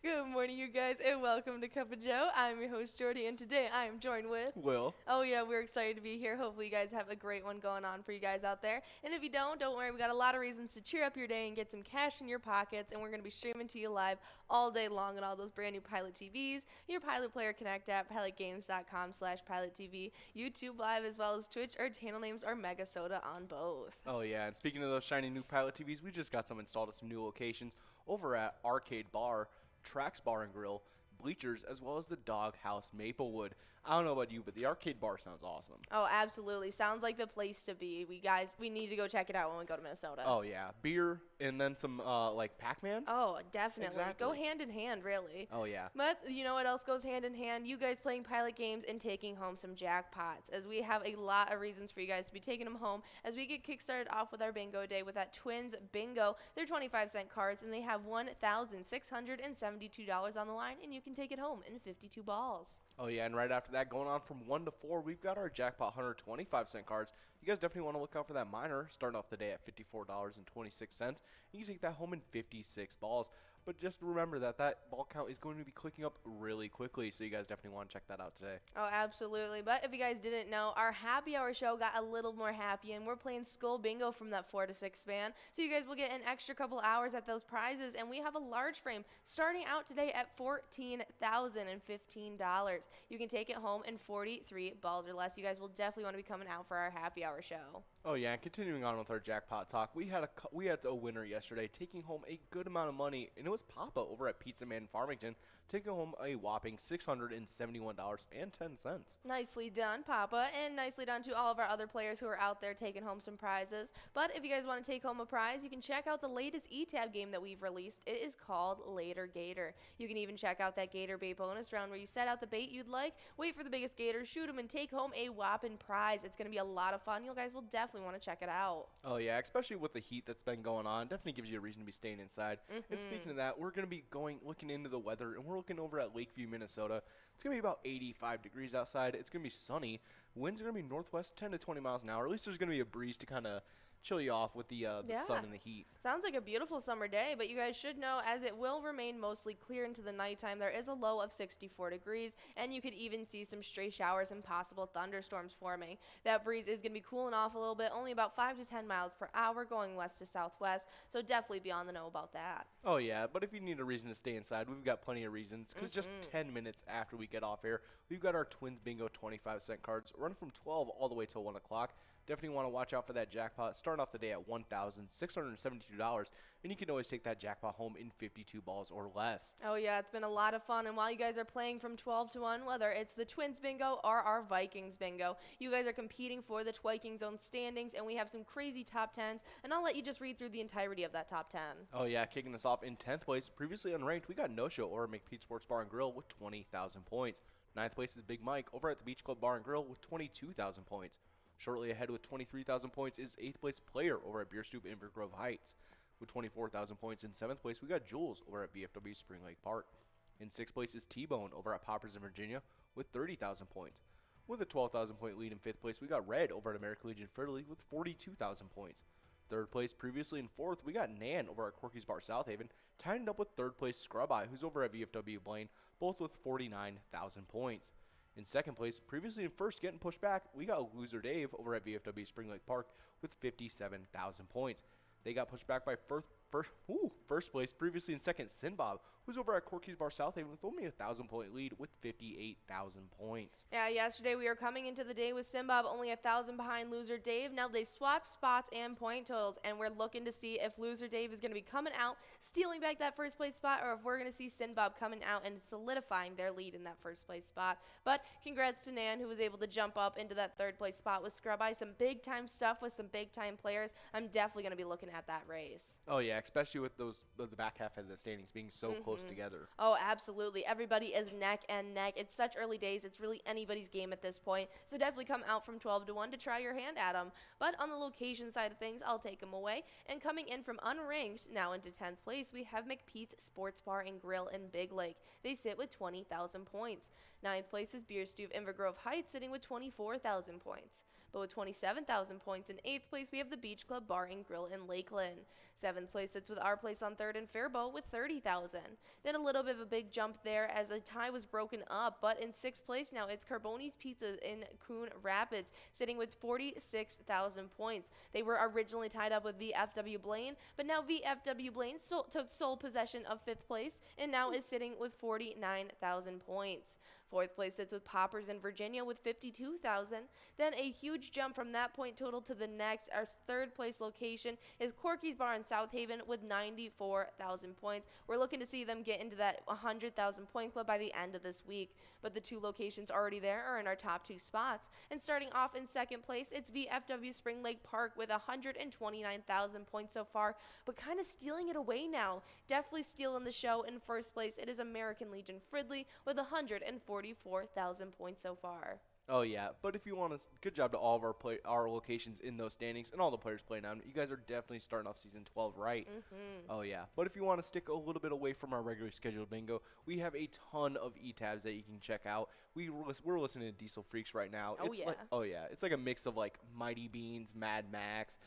Good morning, you guys, and welcome to Cup of Joe. I'm your host, Jordy, and today I am joined with Will. Oh yeah, we're excited to be here. Hopefully you guys have a great one going on for you guys out there. And if you don't worry, we got a lot of reasons to cheer up your day and get some cash in your pockets, and we're going to be streaming to you live all day long on all those brand new Pilot TVs, your Pilot Player Connect app, pilotgames.com/PilotTV, YouTube Live, as well as Twitch. Our channel names are MegaSota on both. Oh, yeah. And speaking of those shiny new Pilot TVs, we just got some installed at some new locations over at Arcade Bar, Trax Bar and Grill, Bleachers, as well as the Doghouse Maplewood. I don't know about you, but the Arcade Bar sounds awesome. Oh, absolutely. Sounds like the place to be. We need to go check it out when we go to Minnesota. Oh, yeah. Beer and then some, like, Pac-Man? Oh, definitely. Exactly. Go hand in hand, really. Oh, yeah. But you know what else goes hand in hand? You guys playing Pilot games and taking home some jackpots, as we have a lot of reasons for you guys to be taking them home as we get kickstarted off with our bingo day with that Twins Bingo. They're 25-cent cards, and they have $1,672 on the line, and you can take it home in 52 balls. Oh, yeah, and right after that, going on from 1 to 4, we've got our Jackpot Hunter 25-cent cards. You guys definitely want to look out for that minor, starting off the day at $54.26. You can take that home in 56 balls. But just remember that ball count is going to be clicking up really quickly, so you guys definitely want to check that out today. Oh, absolutely. But if you guys didn't know, our happy hour show got a little more happy, and we're playing Skull Bingo from that 4 to 6 span. So you guys will get an extra couple hours at those prizes, and we have a large frame starting out today at $14,015. You can take it home in 43 balls or less. You guys will definitely want to be coming out for our happy hour show. Oh, yeah, and continuing on with our jackpot talk, we had a winner yesterday taking home a good amount of money, and it was Papa over at Pizza Man in Farmington, taking home a whopping $671.10. Nicely done, Papa, and nicely done to all of our other players who are out there taking home some prizes. But if you guys want to take home a prize, you can check out the latest E-Tab game that we've released. It is called Later Gator. You can even check out that Gator Bait bonus round where you set out the bait you'd like, wait for the biggest gator, shoot them, and take home a whopping prize. It's going to be a lot of fun. You guys will definitely want to check it out. Oh, yeah, especially with the heat that's been going on. Definitely gives you a reason to be staying inside. And speaking of that, we're going to be looking into the weather, and we're looking over at Lakeview, Minnesota. It's going to be about 85 degrees outside. It's going to be sunny. Winds are going to be northwest 10 to 20 miles an hour. At least there's going to be a breeze to kind of chill you off with the sun and the heat. Sounds like a beautiful summer day, but you guys should know, as it will remain mostly clear into the nighttime, there is a low of 64 degrees, and you could even see some stray showers and possible thunderstorms forming. That breeze is going to be cooling off a little bit, only about 5 to 10 miles per hour, going west to southwest, so definitely be on the know about that. Oh, yeah, but if you need a reason to stay inside, we've got plenty of reasons, because just 10 minutes after we get off air, we've got our Twins Bingo 25-cent cards running from 12 all the way till 1 o'clock. Definitely want to watch out for that jackpot. Starting off the day at $1,672, and you can always take that jackpot home in 52 balls or less. Oh, yeah, it's been a lot of fun, and while you guys are playing from 12 to 1, whether it's the Twins Bingo or our Vikings Bingo, you guys are competing for the Twiking Zone standings, and we have some crazy top 10s, and I'll let you just read through the entirety of that top 10. Oh, yeah, kicking us off in 10th place, previously unranked, we got No Show over at McPete Sports Bar and Grill with 20,000 points. 9th place is Big Mike over at the Beach Club Bar and Grill with 22,000 points. Shortly ahead with 23,000 points is 8th place Player over at Beer Stoop in Grove Heights with 24,000 points. In 7th place, we got Jules over at BFW Spring Lake Park. In 6th place is T-Bone over at Poppers in Virginia with 30,000 points. With a 12,000 point lead in 5th place, we got Red over at American Legion Fridley with 42,000 points. 3rd place, previously in 4th, we got Nan over at Corky's Bar Southaven, tying it up with 3rd place Scrub Eye, who's over at VFW Blaine, both with 49,000 points. In 2nd place, previously in 1st, getting pushed back, we got Loser Dave over at VFW Spring Lake Park with 57,000 points. They got pushed back by first place, previously in 2nd, Sinbob, who's over at Corky's Bar Southaven with only a 1,000-point lead with 58,000 points. Yeah, yesterday we were coming into the day with Sinbob only 1,000 behind Loser Dave. Now they've swapped spots and point totals, and we're looking to see if Loser Dave is going to be coming out, stealing back that first place spot, or if we're going to see Sinbob coming out and solidifying their lead in that first place spot. But congrats to Nan, who was able to jump up into that 3rd place spot with Scrub Eye. Some big-time stuff with some big-time players. I'm definitely going to be looking at that race. Oh, yeah, especially with the back half of the standings being so close together. Oh, absolutely. Everybody is neck and neck. It's such early days. It's really anybody's game at this point. So definitely come out from 12 to 1 to try your hand at them. But on the location side of things, I'll take them away. And coming in from unranked, now into 10th place, we have McPete's Sports Bar and Grill in Big Lake. They sit with 20,000 points. 9th place is Beer Stoop in Grove Heights, sitting with 24,000 points. but with 27,000 points. In 8th place, we have the Beach Club Bar and Grill in Lakeland. 7th place sits with our place on 3rd and Faribault with 30,000. Then a little bit of a big jump there as a tie was broken up, but in 6th place now, it's Carboni's Pizza in Coon Rapids, sitting with 46,000 points. They were originally tied up with VFW Blaine, but now VFW Blaine took sole possession of 5th place and now is sitting with 49,000 points. 4th place sits with Poppers in Virginia with 52,000. Then a huge jump from that point total to the next. Our 3rd place location is Corky's Bar in South Haven with 94,000 points. We're looking to see them get into that 100,000 point club by the end of this week. But the 2 locations already there are in our top 2 spots. And starting off in 2nd place, it's VFW Spring Lake Park with 129,000 points so far, but kind of stealing it away now. Definitely stealing the show. In 1st place, it is American Legion Fridley with 144,000 points so far. Oh, yeah. But if you want a good job to all of our locations in those standings and all the players playing on, you guys are definitely starting off season 12 right. Oh, yeah. But if you want to stick a little bit away from our regularly scheduled bingo, we have a ton of e-tabs that you can check out. We're listening to Diesel Freaks right now. It's like a mix of like Mighty Beans, Mad Max,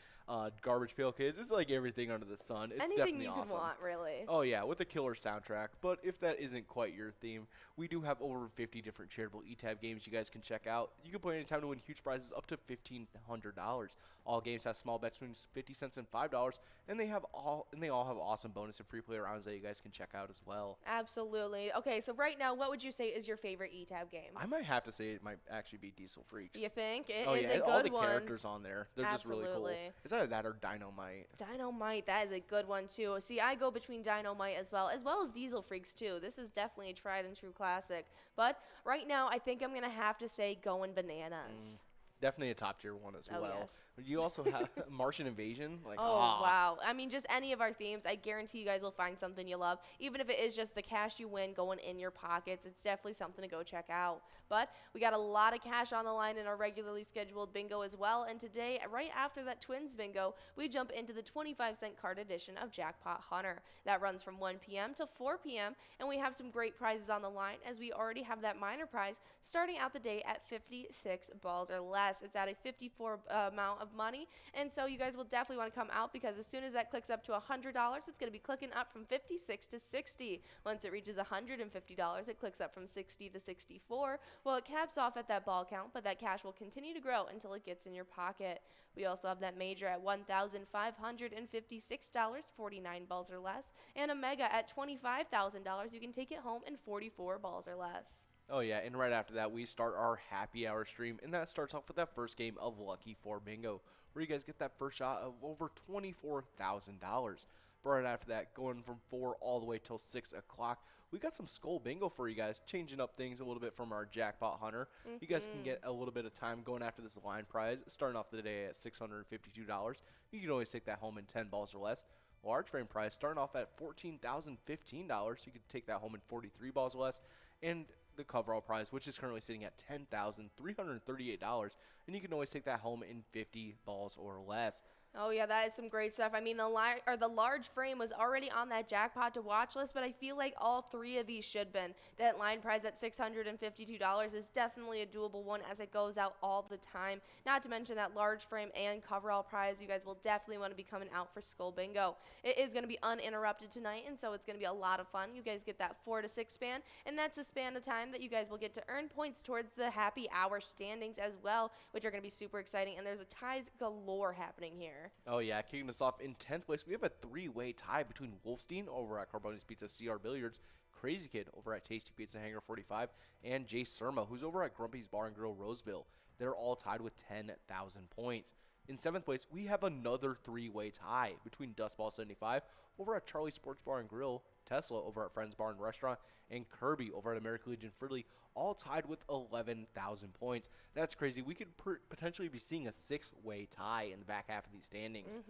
Garbage Pail Kids. It's like everything under the sun. It's anything definitely you awesome. could want, really. Oh, yeah, with a killer soundtrack. But if that isn't quite your theme, we do have over 50 different charitable e-tab games you guys can check out. You can play anytime to win huge prizes up to $1,500. All games have small bets between 50 cents and $5, and they all have awesome bonus and free play rounds that you guys can check out as well. Absolutely. Okay, so right now, what would you say is your favorite e-tab game? I might have to say it might actually be Diesel Freaks. You think? It oh, is yeah, a good all the one. characters on there, they're just really cool. It's either that or Dynamite. Dynamite, that is a good one too. See, I go between Dynamite as well as Diesel Freaks too. This is definitely a tried and true classic. But right now, I think I'm going to have to say Going Bananas. Definitely a top tier one as well. Yes. You also have Martian Invasion. Wow. I mean, just any of our themes, I guarantee you guys will find something you love. Even if it is just the cash you win going in your pockets, it's definitely something to go check out. But we got a lot of cash on the line in our regularly scheduled bingo as well. And today, right after that Twins bingo, we jump into the 25-cent card edition of Jackpot Hunter. That runs from 1 p.m. to 4 p.m. And we have some great prizes on the line as we already have that minor prize starting out the day at 56 balls or less. It's at a 54 amount of money. And so you guys will definitely want to come out because as soon as that clicks up to $100, it's going to be clicking up from 56 to 60. Once it reaches $150, it clicks up from 60 to 64. Well, it caps off at that ball count, but that cash will continue to grow until it gets in your pocket. We also have that major at $1,556, 49 balls or less, and a mega at $25,000. You can take it home in 44 balls or less. Oh, yeah, and right after that, we start our happy hour stream, and that starts off with that first game of Lucky 4 Bingo, where you guys get that first shot of over $24,000. But right after that, going from 4 all the way till 6 o'clock, we got some Skull Bingo for you guys, changing up things a little bit from our Jackpot Hunter. You guys can get a little bit of time going after this line prize, starting off the day at $652. You can always take that home in 10 balls or less. Large frame prize starting off at $14,015. You can take that home in 43 balls or less. And the coverall prize, which is currently sitting at $10,338, and you can always take that home in 50 balls or less. Oh, yeah, that is some great stuff. I mean, the large frame was already on that jackpot to watch list, but I feel like all 3 of these should been. That line prize at $652 is definitely a doable one as it goes out all the time. Not to mention that large frame and coverall prize. You guys will definitely want to be coming out for Skull Bingo. It is going to be uninterrupted tonight, and so it's going to be a lot of fun. You guys get that 4 to 6 span, and that's a span of time that you guys will get to earn points towards the happy hour standings as well, which are going to be super exciting, and there's a ties galore happening here. Oh, yeah. Kicking us off in 10th place, we have a 3-way tie between Wolfstein over at Carboni's Pizza CR Billiards, Crazy Kid over at Tasty Pizza Hangar 45, and Jay Surma, who's over at Grumpy's Bar and Grill Roseville. They're all tied with 10,000 points. In 7th place, we have another 3-way tie between Dustball 75 over at Charlie Sports Bar and Grill, Tesla over at Friends Bar and Restaurant, and Kirby over at American Legion Fridley, all tied with 11,000 points. That's crazy. We could potentially be seeing a 6-way tie in the back half of these standings.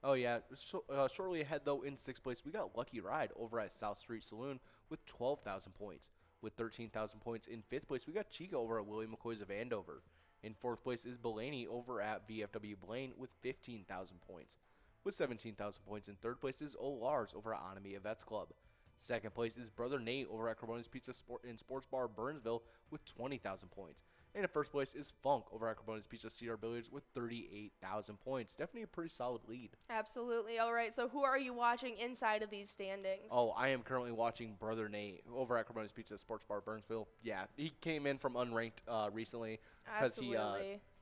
Oh, yeah. Shortly ahead, though, in 6th place, we got Lucky Ride over at South Street Saloon with 12,000 points. With 13,000 points in 5th place, we got Chica over at William McCoy's of Andover. In 4th place is Belaney over at VFW Blaine with 15,000 points. With 17,000 points in 3rd place is O'Lars over at Onamia Vets Club. 2nd place is Brother Nate over at Carboni's Pizza and Sports Bar Burnsville with 20,000 points. And in first place is Funk over at Carbone's Pizza CR Billiards with 38,000 points. Definitely a pretty solid lead. Absolutely. All right, so who are you watching inside of these standings? Oh, I am currently watching Brother Nate over at Carbone's Pizza Sports Bar Burnsville. Yeah, he came in from unranked recently because he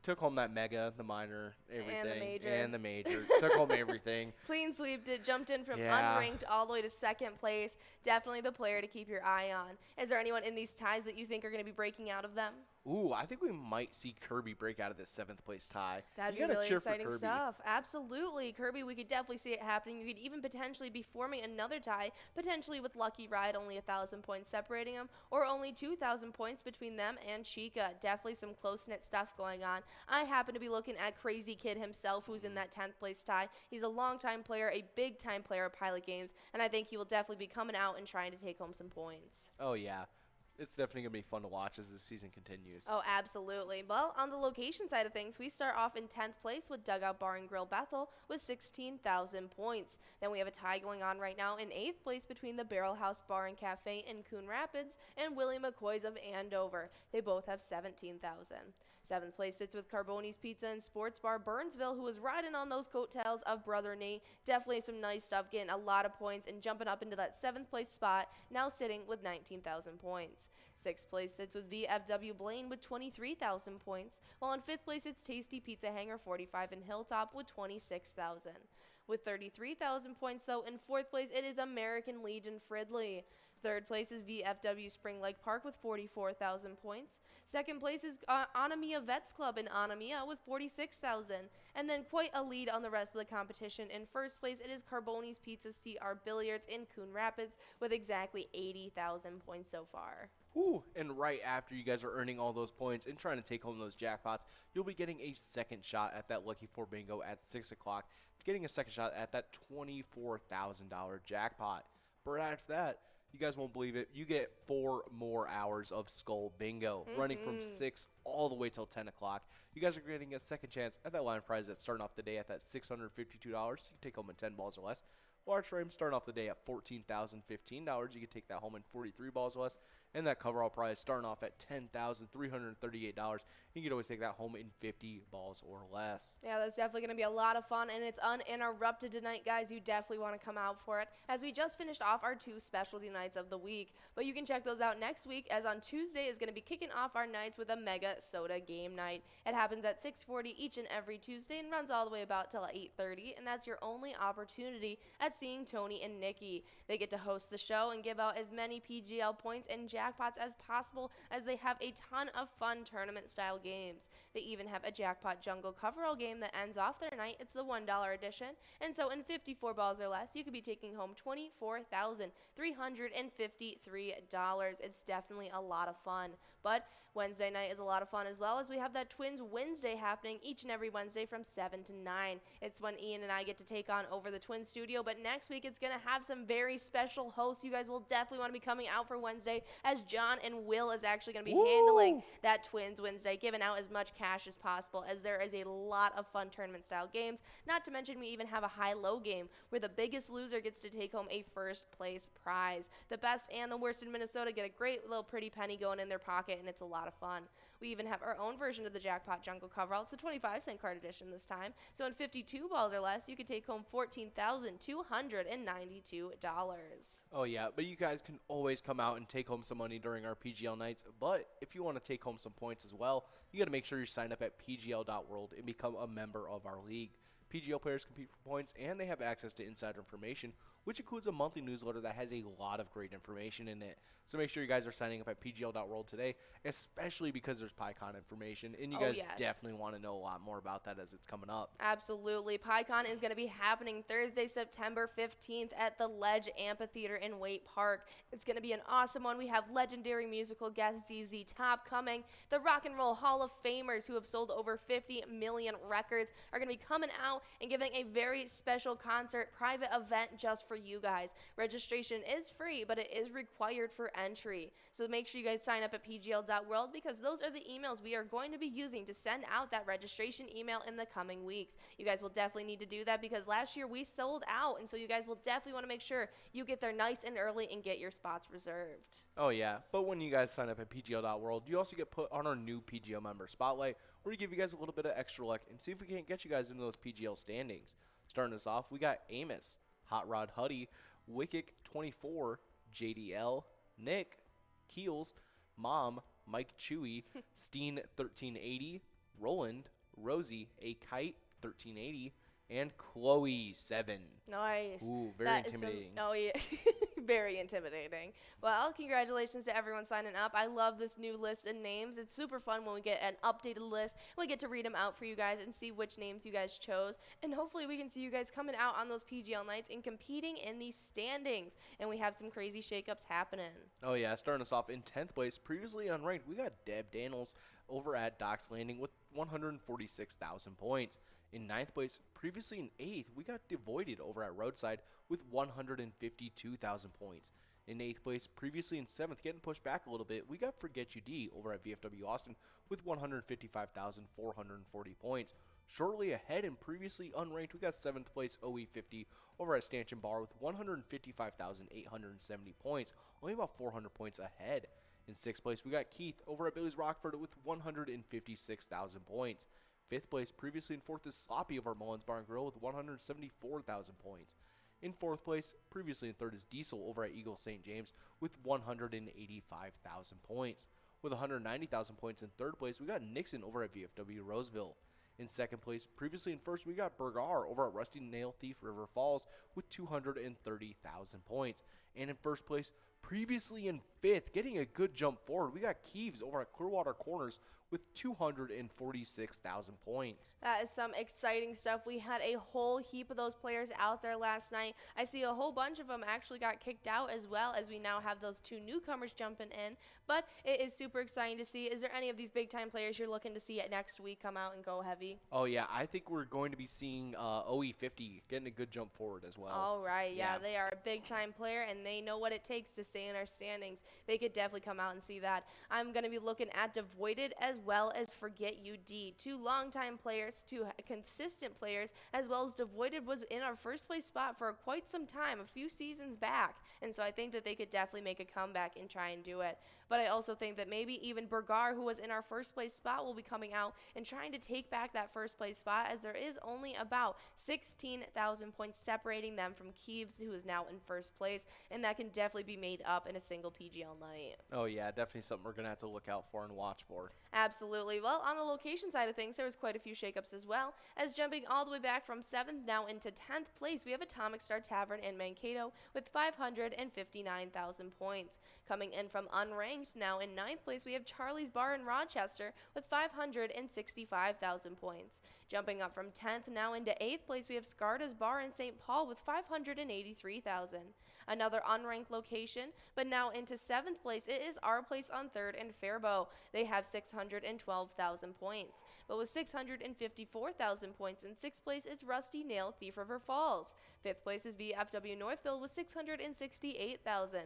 took home that mega, the minor, everything, and the major. Took home everything. Clean sweeped it, jumped in from unranked all the way to second place. Definitely the player to keep your eye on. Is there anyone in these ties that you think are going to be breaking out of them? Ooh, I think we might see Kirby break out of this 7th place tie. That'd be really exciting stuff. Absolutely. Kirby, we could definitely see it happening. You could even potentially be forming another tie, potentially with Lucky Ride, only 1,000 points separating them, or only 2,000 points between them and Chica. Definitely some close-knit stuff going on. I happen to be looking at Crazy Kid himself, who's in that 10th place tie. He's a longtime player, a big-time player of Pilot Games, and I think he will definitely be coming out and trying to take home some points. Oh, yeah. It's definitely going to be fun to watch as the season continues. Oh, absolutely. Well, on the location side of things, we start off in 10th place with Dugout Bar and Grill Bethel with 16,000 points. Then we have a tie going on right now in 8th place between the Barrel House Bar and Cafe in Coon Rapids and Willie McCoy's of Andover. They both have 17,000. 7th place sits with Carboni's Pizza and Sports Bar Burnsville, who was riding on those coattails of Brother Nate. Definitely some nice stuff, getting a lot of points and jumping up into that 7th place spot, now sitting with 19,000 points. 6th place sits with VFW Blaine with 23,000 points, while in 5th place it's Tasty Pizza Hanger 45 in Hilltop with 26,000. With 33,000 points, though, in 4th place it is American Legion Fridley. 3rd place is VFW Spring Lake Park with 44,000 points. 2nd place is Anamia Vets Club in Anamia with 46,000. And then quite a lead on the rest of the competition. In 1st place, it is Carboni's Pizza CR Billiards in Coon Rapids with exactly 80,000 points so far. Ooh, and right after you guys are earning all those points and trying to take home those jackpots, you'll be getting a second shot at that Lucky 4 bingo at 6 o'clock, getting a second shot at that $24,000 jackpot. But after that, you guys won't believe it, you get 4 more hours of Skull Bingo, running from 6 all the way till 10 o'clock. You guys are getting a second chance at that line prize that's starting off the day at that $652. You can take home in 10 balls or less. Large frame starting off the day at $14,015. You can take that home in 43 balls or less. And that coverall prize starting off at $10,338. You can always take that home in 50 balls or less. Yeah, that's definitely going to be a lot of fun, and it's uninterrupted tonight, guys. You definitely want to come out for it, as we just finished off our 2 specialty nights of the week. But you can check those out next week, as on Tuesday is going to be kicking off our nights with a MegaSota game night. It happens at 6:40 each and every Tuesday and runs all the way about till 8:30, and that's your only opportunity at seeing Tony and Nikki. They get to host the show and give out as many PGL points and jackpots as possible, as they have a ton of fun tournament-style games. They even have a jackpot jungle coverall game that ends off their night. It's the $1 edition, and so in 54 balls or less, you could be taking home $24,353. It's definitely a lot of fun. But Wednesday night is a lot of fun as well, as we have that TwinsWinsDay happening each and every Wednesday from 7 to 9. It's when Ian and I get to take on over the Twin Studio, but next week it's going to have some very special hosts. You guys will definitely want to be coming out for Wednesday, as John and Will is actually going to be handling that TwinsWinsDay, giving out as much cash as possible, as there is a lot of fun tournament-style games. Not to mention, we even have a high-low game where the biggest loser gets to take home a first-place prize. The best and the worst in Minnesota get a great little pretty penny going in their pocket, and it's a lot of fun. We even have our own version of the Jackpot Jungle coverall. It's a 25-cent card edition this time. So in 52 balls or less, you could take home $14,292. Oh, yeah, but you guys can always come out and take home some money during our PGL nights. But if you want to take home some points as well, you got to make sure you sign up at pgl.world and become a member of our league. PGL players compete for points, and they have access to insider information, which includes a monthly newsletter that has a lot of great information in it. So make sure you guys are signing up at pgl.world today, especially because there's PyCon information, and you guys definitely want to know a lot more about that as it's coming up. Absolutely. PyCon is going to be happening Thursday, September 15th at the Ledge Amphitheater in Waite Park. It's going to be an awesome one. We have legendary musical guest ZZ Top coming. The Rock and Roll Hall of Famers, who have sold over 50 million records, are going to be coming out out and giving a very special concert private event just for you guys. Registration is free, but it is required for entry. So make sure you guys sign up at pgl.world because those are the emails we are going to be using to send out that registration email in the coming weeks. You guys will definitely need to do that because last year we sold out, and so you guys will definitely want to make sure you get there nice and early and get your spots reserved. Oh, yeah. But when you guys sign up at pgl.world, you also get put on our new PGL member spotlight where we give you guys a little bit of extra luck and see if we can't get you guys into those PGL standings. Starting us off, we got Amos, Hot Rod Huddy, Wickick 24, JDL, Nick, Keels, Mom, Mike Chewy, Steen 1380, Roland, Rosie, A Kite 1380, and Chloe 7. Nice. Ooh, very intimidating. Oh, yeah. Very intimidating. Well, congratulations to everyone signing up. I love this new list of names. It's super fun when we get an updated list. We get to read them out for you guys and see which names you guys chose. And hopefully we can see you guys coming out on those PGL nights and competing in these standings. And we have some crazy shakeups happening. Oh, yeah. Starting us off in 10th place, previously unranked, we got Deb Daniels over at Docks Landing with 146,000 points. In 9th place, previously in 8th, we got Devoided over at Roadside with 152,000 points. In 8th place, previously in 7th, getting pushed back a little bit, we got Forget You D over at VFW Austin with 155,440 points. Shortly ahead and previously unranked, we got 7th place OE50 over at Stanchion Bar with 155,870 points, only about 400 points ahead. In 6th place, we got Keith over at Billy's Rockford with 156,000 points. 5th place, previously in 4th, is Sloppy over at Mullins Bar and Grill with 174,000 points. In 4th place, previously in 3rd, is Diesel over at Eagle St. James with 185,000 points. With 190,000 points in 3rd place, we got Nixon over at VFW Roseville. In 2nd place, previously in 1st, we got Bergar over at Rusty Nail Thief River Falls with 230,000 points. And in 1st place, previously in 5th, getting a good jump forward, we got Keeves over at Clearwater Corners with 246,000 points. That is some exciting stuff. We had a whole heap of those players out there last night. I see a whole bunch of them actually got kicked out as well, as we now have those 2 newcomers jumping in. But it is super exciting to see. Is there any of these big time players you're looking to see at next week come out and go heavy? Oh, yeah. I think we're going to be seeing OE50 getting a good jump forward as well. All right. Yeah, they are a big time player and they know what it takes to stay in our standings. They could definitely come out and see that. I'm going to be looking at Devoided as well as Forget You D. 2 longtime players, 2 consistent players, as well as Devoided was in our first place spot for quite some time, a few seasons back. And so I think that they could definitely make a comeback and try and do it. But I also think that maybe even Bergar, who was in our first place spot, will be coming out and trying to take back that first place spot, as there is only about 16,000 points separating them from Keeves, who is now in first place, and that can definitely be made up in a single PGL night. Oh, yeah, definitely something we're going to have to look out for and watch for. Absolutely. Well, on the location side of things, there was quite a few shakeups as well, as jumping all the way back from 7th now into 10th place, we have Atomic Star Tavern in Mankato with 559,000 points. Coming in from unranked now in 9th place, we have Charlie's Bar in Rochester with 565,000 points. Jumping up from 10th now into 8th place, we have Scarta's Bar in St. Paul with 583,000. Another unranked location, but now into 7th place, it is our place on 3rd and Faribault. They have 612,000 points. But with 654,000 points in 6th place is Rusty Nail Thief River Falls. 5th place is VFW Northville with 668,000.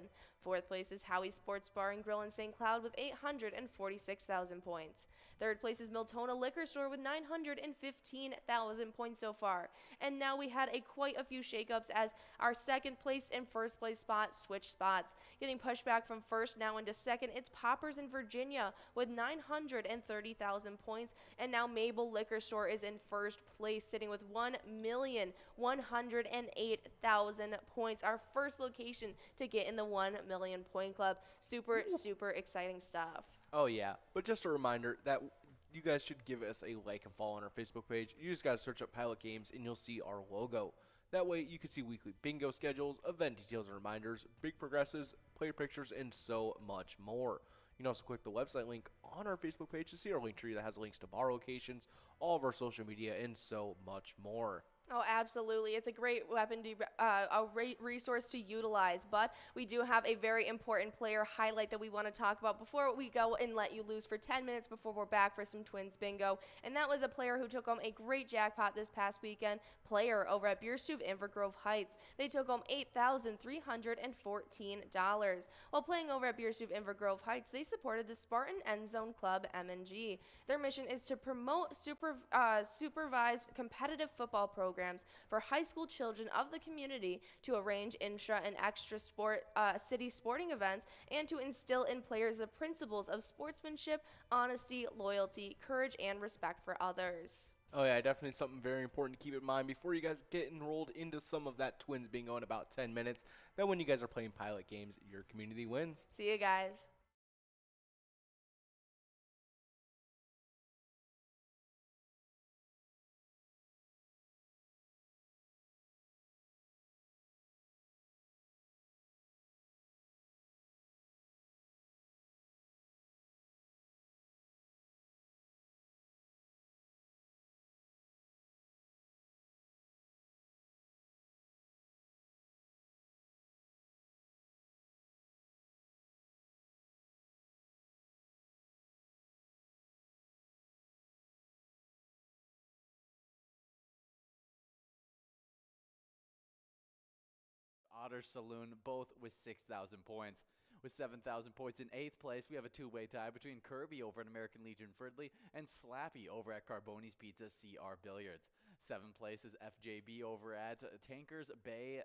4th place is Howie Sports Bar and Grill in St. Cloud with 846,000 points. 3rd place is Miltona Liquor Store with 915,000 points so far. And now we had quite a few shakeups as our 2nd place and 1st place spot switched spots. Getting pushed back from 1st now into 2nd, it's Poppers in Virginia with 930,000 points. And now Mabel Liquor Store is in 1st place, sitting with 1,108,000 points. Our first location to get in the 1 million point club. Super, super exciting stuff. Oh, yeah. But just a reminder that you guys should give us a like and follow on our Facebook page. You just got to search up Pilot Games and you'll see our logo. That way you can see weekly bingo schedules, event details and reminders, big progressives, player pictures, and so much more. You can also click the website link on our Facebook page to see our link tree that has links to bar locations, all of our social media, and so much more. Oh, absolutely. It's a great weapon to, resource to utilize. But we do have a very important player highlight that we want to talk about before we go and let you lose for 10 minutes before we're back for some Twins Bingo. And that was a player who took home a great jackpot this past weekend, player over at Beerstuve Invergrove Heights. They took home $8,314. While playing over at Beerstuve Invergrove Heights, they supported the Spartan End Zone Club M&G. Their mission is to promote supervised competitive football programs for high school children of the community, to arrange intra and extra city sporting events, and to instill in players the principles of sportsmanship, honesty, loyalty, courage, and respect for others. Oh yeah, definitely something very important to keep in mind before you guys get enrolled into some of that Twins Bingo in about 10 minutes. That when you guys are playing pilot games, your community wins. See you guys. Otter Saloon, both with 6,000 points. With 7,000 points in 8th place, we have a two-way tie between Kirby over at American Legion Fridley and Slappy over at Carboni's Pizza CR Billiards. 7th place is FJB over at Tankers Bay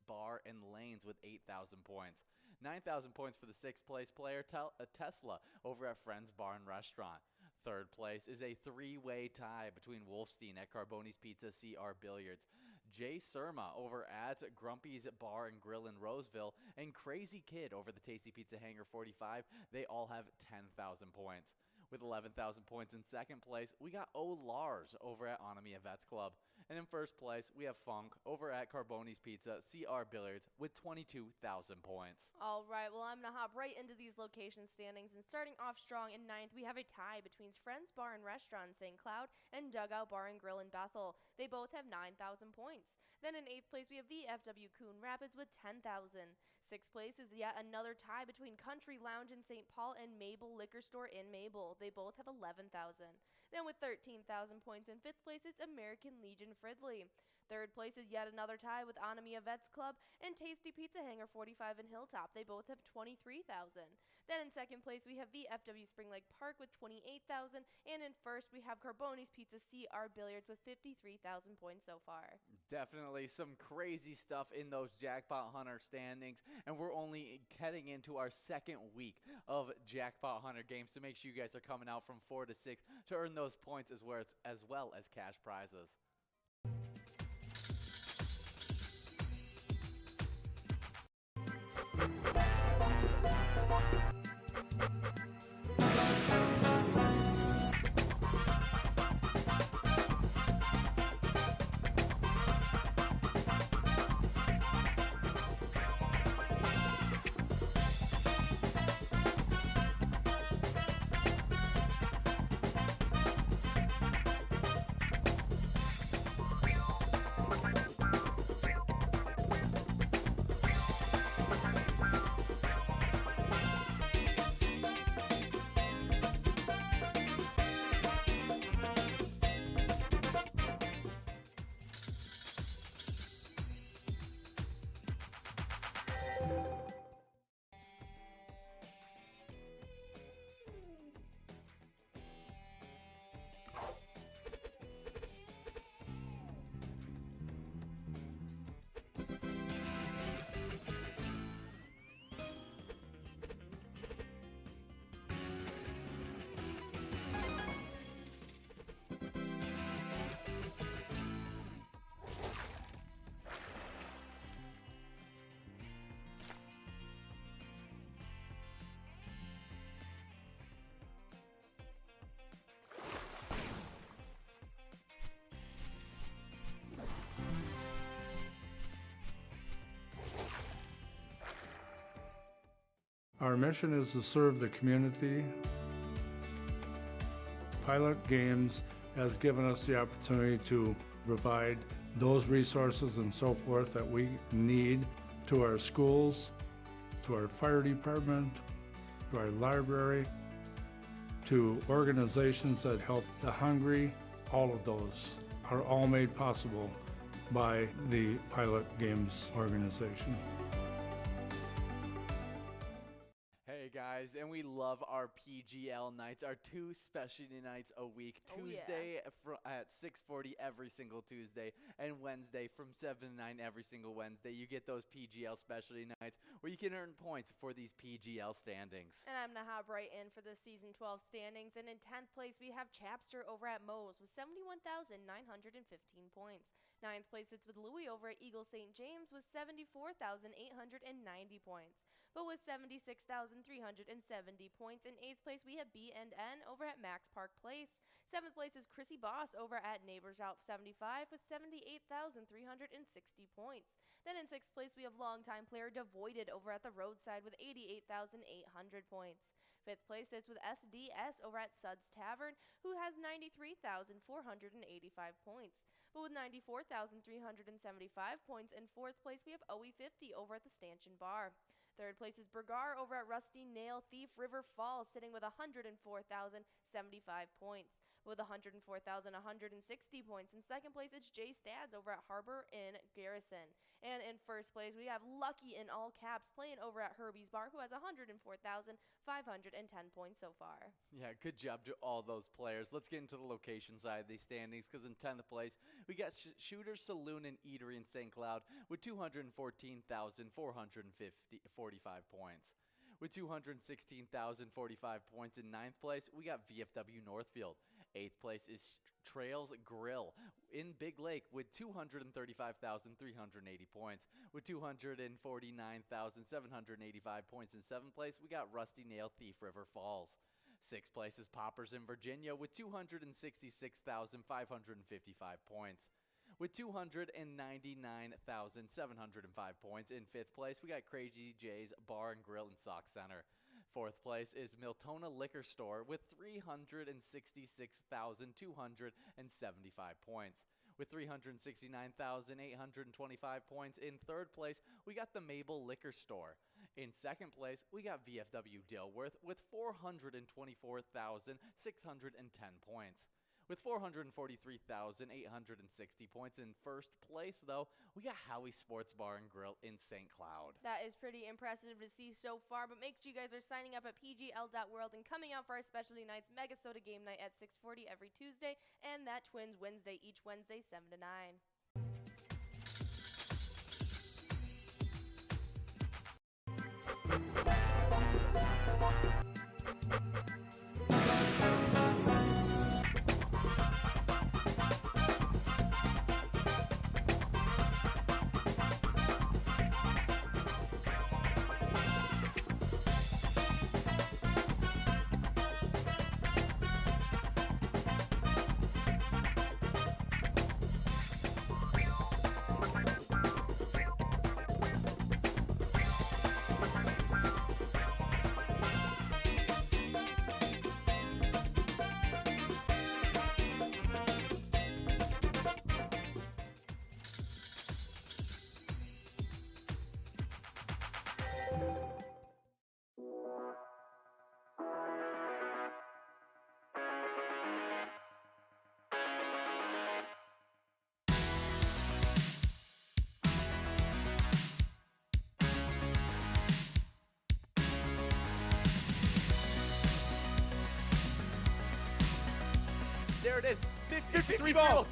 Bar and Lanes with 8,000 points. 9,000 points for the 6th place player, Tesla over at Friends Bar and Restaurant. 3rd place is a three-way tie between Wolfstein at Carboni's Pizza CR Billiards, Jay Surma over at Grumpy's Bar and Grill in Roseville, and Crazy Kid over the Tasty Pizza Hangar 45. They all have 10,000 points. With 11,000 points in 2nd place, we got O Lars over at Onamia Vets Club. And in 1st place, we have Funk over at Carboni's Pizza CR Billiards with 22,000 points. All right, well, I'm going to hop right into these location standings. And starting off strong in 9th, we have a tie between Friends Bar and Restaurant in St. Cloud and Dugout Bar and Grill in Bethel. They both have 9,000 points. Then in 8th place, we have VFW Coon Rapids with 10,000. 6th place is yet another tie between Country Lounge in St. Paul and Mabel Liquor Store in Mabel. They both have 11,000. Then with 13,000 points in 5th place, it's American Legion Fridley. 3rd place is yet another tie with Onamia Vets Club and Tasty Pizza Hangar 45 in Hilltop. They both have 23,000. Then in 2nd place, we have VFW Spring Lake Park with 28,000. And in 1st, we have Carboni's Pizza CR Billiards with 53,000 points so far. Definitely some crazy stuff in those Jackpot Hunter standings, and we're only heading into our 2nd week of Jackpot Hunter games, so make sure you guys are coming out from 4 to 6 to earn those points as well as cash prizes. Our mission is to serve the community. Pilot Games has given us the opportunity to provide those resources and so forth that we need to our schools, to our fire department, to our library, to organizations that help the hungry. All of those are all made possible by the Pilot Games organization. Hey guys, and we love our PGL nights, our 2 specialty nights a week. Oh, yeah. Tuesday at 6:40 every single Tuesday, and Wednesday from 7 to 9 every single Wednesday. You get those PGL specialty nights where you can earn points for these PGL standings. And I'm going to hop right in for the Season 12 standings. And in 10th place, we have Chapster over at Moe's with 71,915 points. 9th place, it's with Louis over at Eagle St. James with 74,890 points. But with 76,370 points. In 8th place, we have B&N over at Max Park Place. 7th place is Chrissy Boss over at Neighbors Out 75 with 78,360 points. Then in 6th place, we have longtime player Devoided over at the Roadside with 88,800 points. 5th place is with SDS over at Suds Tavern, who has 93,485 points. But with 94,375 points in 4th place, we have OE50 over at the Stanchion Bar. 3rd place is Bergar over at Rusty Nail Thief River Falls, sitting with 104,075 points. With 104,160 points. In 2nd place, it's Jay Stads over at Harbor Inn Garrison. And in 1st place, we have Lucky in all caps playing over at Herbie's Bar, who has 104,510 points so far. Yeah, good job to all those players. Let's get into the location side of these standings, because in 10th place, we got Shooter Saloon and Eatery in St. Cloud with 214,445 points. With 216,045 points in 9th place, we got VFW Northfield. 8th place is Trails Grill in Big Lake with 235,380 points. With 249,785 points in 7th place, we got Rusty Nail Thief River Falls. 6th place is Poppers in Virginia with 266,555 points. With 299,705 points in 5th place, we got Crazy J's Bar and Grill and Sock Center. 4th place is Miltona Liquor Store with 366,275 points. With 369,825 points in 3rd place, we got the Mabel Liquor Store. In 2nd place, we got VFW Dilworth with 424,610 points. With 443,860 points in 1st place, though, we got Howie Sports Bar and Grill in St. Cloud. That is pretty impressive to see so far, but make sure you guys are signing up at pgl.world and coming out for our specialty nights, MegaSota game night at 6:40 every Tuesday, and that Twins Wednesday each Wednesday 7 to 9. There it is. 53 balls.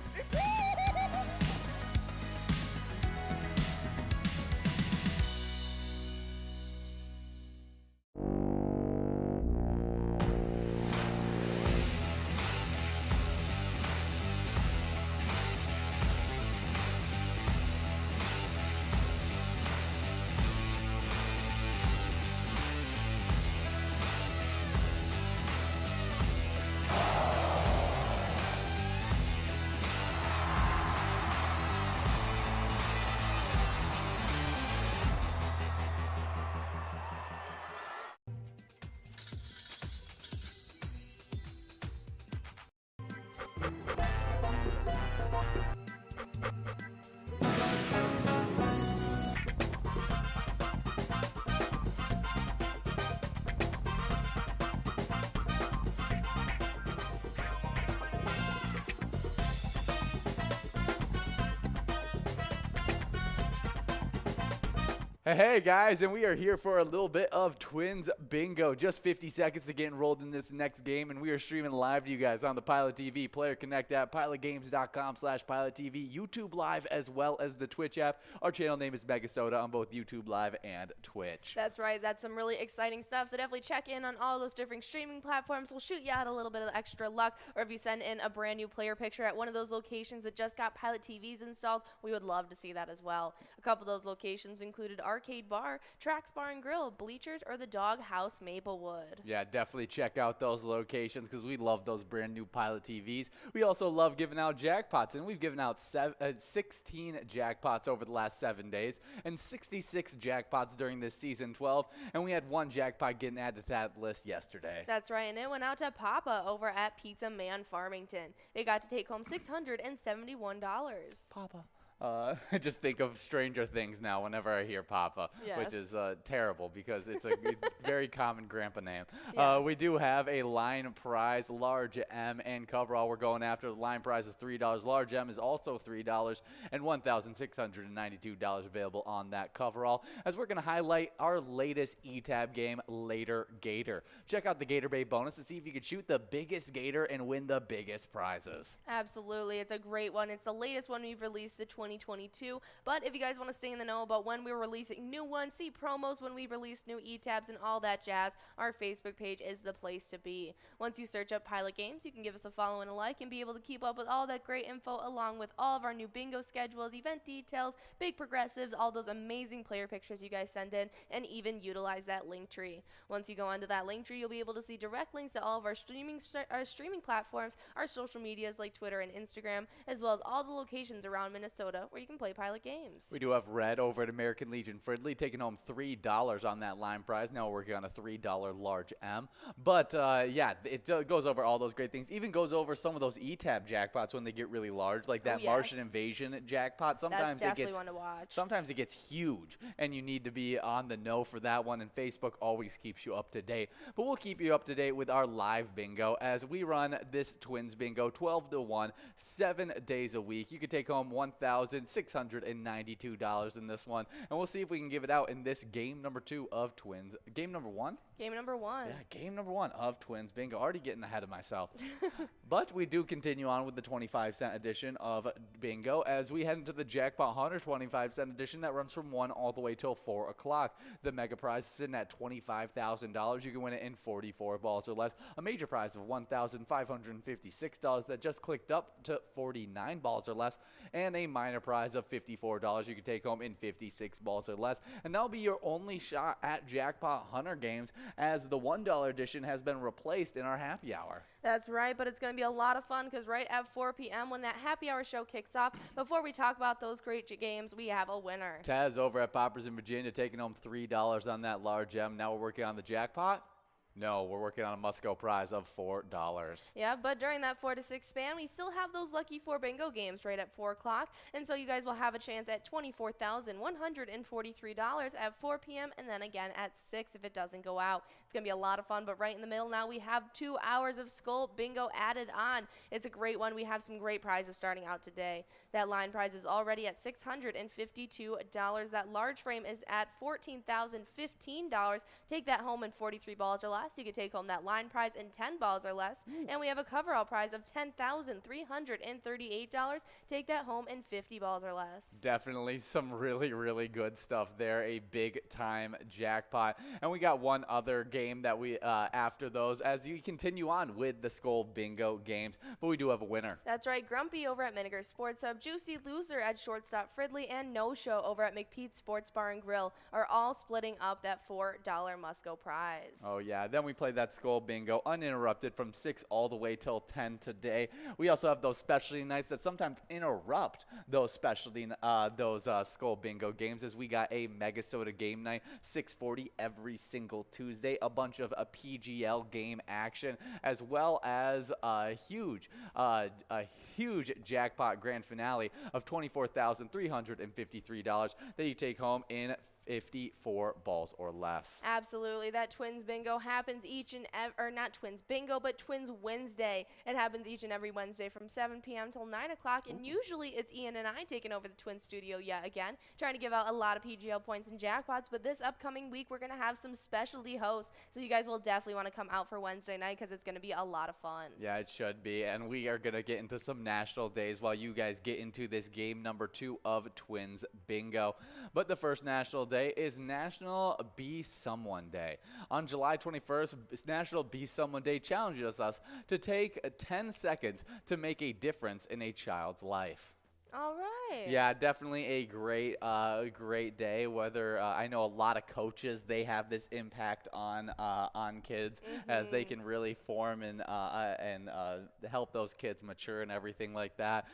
Hey guys, and we are here for a little bit of Twins Bingo. Just 50 seconds to get enrolled in this next game, and we are streaming live to you guys on the Pilot TV, Player Connect app, pilotgames.com/PilotTV, YouTube Live, as well as the Twitch app. Our channel name is MegaSota on both YouTube Live and Twitch. That's right. That's some really exciting stuff. So definitely check in on all those different streaming platforms. We'll shoot you out a little bit of extra luck, or if you send in a brand new player picture at one of those locations that just got Pilot TVs installed, we would love to see that as well. A couple of those locations included Arcade Bar, Trax Bar and Grill, Bleachers, or the Dog House Maplewood. Yeah, definitely check out those locations because we love those brand new Pilot TVs. We also love giving out jackpots, and we've given out 16 jackpots over the last 7 days and 66 jackpots during this season 12, and we had one jackpot getting added to that list yesterday. That's right, and it went out to Papa over at Pizza Man Farmington. They got to take home $671. Papa. I just think of Stranger Things now whenever I hear Papa, which is terrible because it's a very common grandpa name. Yes. We do have a line prize, large M and coverall we're going after. The line prize is $3. Large M is also $3 and $1,692 available on that coverall, as we're going to highlight our latest E-Tab game, Later Gator. Check out the Gator Bay bonus to see if you can shoot the biggest gator and win the biggest prizes. Absolutely. It's a great one. It's the latest one we've released to 2022. But if you guys want to stay in the know about when we're releasing new ones, see promos when we release new E-Tabs and all that jazz, our Facebook page is the place to be. Once you search up Pilot Games, you can give us a follow and a like and be able to keep up with all that great info along with all of our new bingo schedules, event details, big progressives, all those amazing player pictures you guys send in, and even utilize that link tree. Once you go onto that link tree, you'll be able to see direct links to all of our streaming platforms, our social medias like Twitter and Instagram, as well as all the locations around Minnesota where you can play Pilot Games. We do have Red over at American Legion Fridley taking home $3 on that line prize. Now we're working on a $3 large M. But yeah, it goes over all those great things. Even goes over some of those E-Tab jackpots when they get really large, like that Martian Invasion jackpot. Sometimes That's definitely one to watch. Sometimes it gets huge, and you need to be on the know for that one. And Facebook always keeps you up to date. But we'll keep you up to date with our live bingo as we run this Twins Bingo 12 to 1, 7 days a week. You could take home $1,692 in this one, and we'll see if we can give it out in this game number 2 of Twins. Game number 1? Game number 1. Yeah, game number 1 of Twins Bingo. Already getting ahead of myself. But we do continue on with the 25-cent edition of Bingo as we head into the Jackpot Hunter 25-cent edition that runs from 1 all the way till 4 o'clock. The mega prize is sitting at $25,000. You can win it in 44 balls or less. A major prize of $1,556 that just clicked up to 49 balls or less, and a minor prize of $54 you can take home in 56 balls or less. And that'll be your only shot at Jackpot Hunter games, as the $1 edition has been replaced in our happy hour. That's right, but it's going to be a lot of fun because right at 4 p.m. when that happy hour show kicks off, before we talk about those great games, we have a winner. Taz over at Poppers in Virginia taking home $3 on that large M. Now we're working on the jackpot. No, we're working on a must-go prize of $4. Yeah, but during that 4 to 6 span, we still have those Lucky 4 bingo games right at 4 o'clock, and so you guys will have a chance at $24,143 at 4 p.m. and then again at 6 if it doesn't go out. It's going to be a lot of fun, but right in the middle now we have 2 hours of Skull Bingo added on. It's a great one. We have some great prizes starting out today. That line prize is already at $652. That large frame is at $14,015. Take that home in 43 balls or less. You can take home that line prize in 10 balls or less. And we have a coverall prize of $10,338. Take that home in 50 balls or less. Definitely some really, really good stuff there. A big-time jackpot. And we got one other game that we, after those, as you continue on with the Skull Bingo games. But we do have a winner. That's right. Grumpy over at Miniger Sports Hub, Juicy Loser at Shortstop Fridley, and No Show over at McPete's Sports Bar and Grill are all splitting up that $4 must-go prize. Oh, yeah. Then we played that Skull Bingo uninterrupted from 6 all the way till 10 today. We also have those specialty nights that sometimes interrupt those specialty, Skull Bingo games, as we got a MegaSota game night, 6:40 every single Tuesday. A bunch of PGL game action, as well as a huge jackpot grand finale of $24,353 that you take home in 54 balls or less. Absolutely. That Twins Bingo happens or not Twins Bingo, but Twins Wednesday. It happens each and every Wednesday from 7 p.m. till 9 o'clock, and usually it's Ian and I taking over the Twin studio yet again, trying to give out a lot of PGL points and jackpots, but this upcoming week we're going to have some specialty hosts, so you guys will definitely want to come out for Wednesday night because it's going to be a lot of fun. Yeah, it should be, and we are going to get into some national days while you guys get into this game number 2 of Twins Bingo. But the first national day is National Be Someone Day. On July 21st, National Be Someone Day challenges us to take 10 seconds to make a difference in a child's life. All right. Yeah, definitely a great day. Whether I know a lot of coaches, they have this impact on kids as they can really form and help those kids mature and everything like that.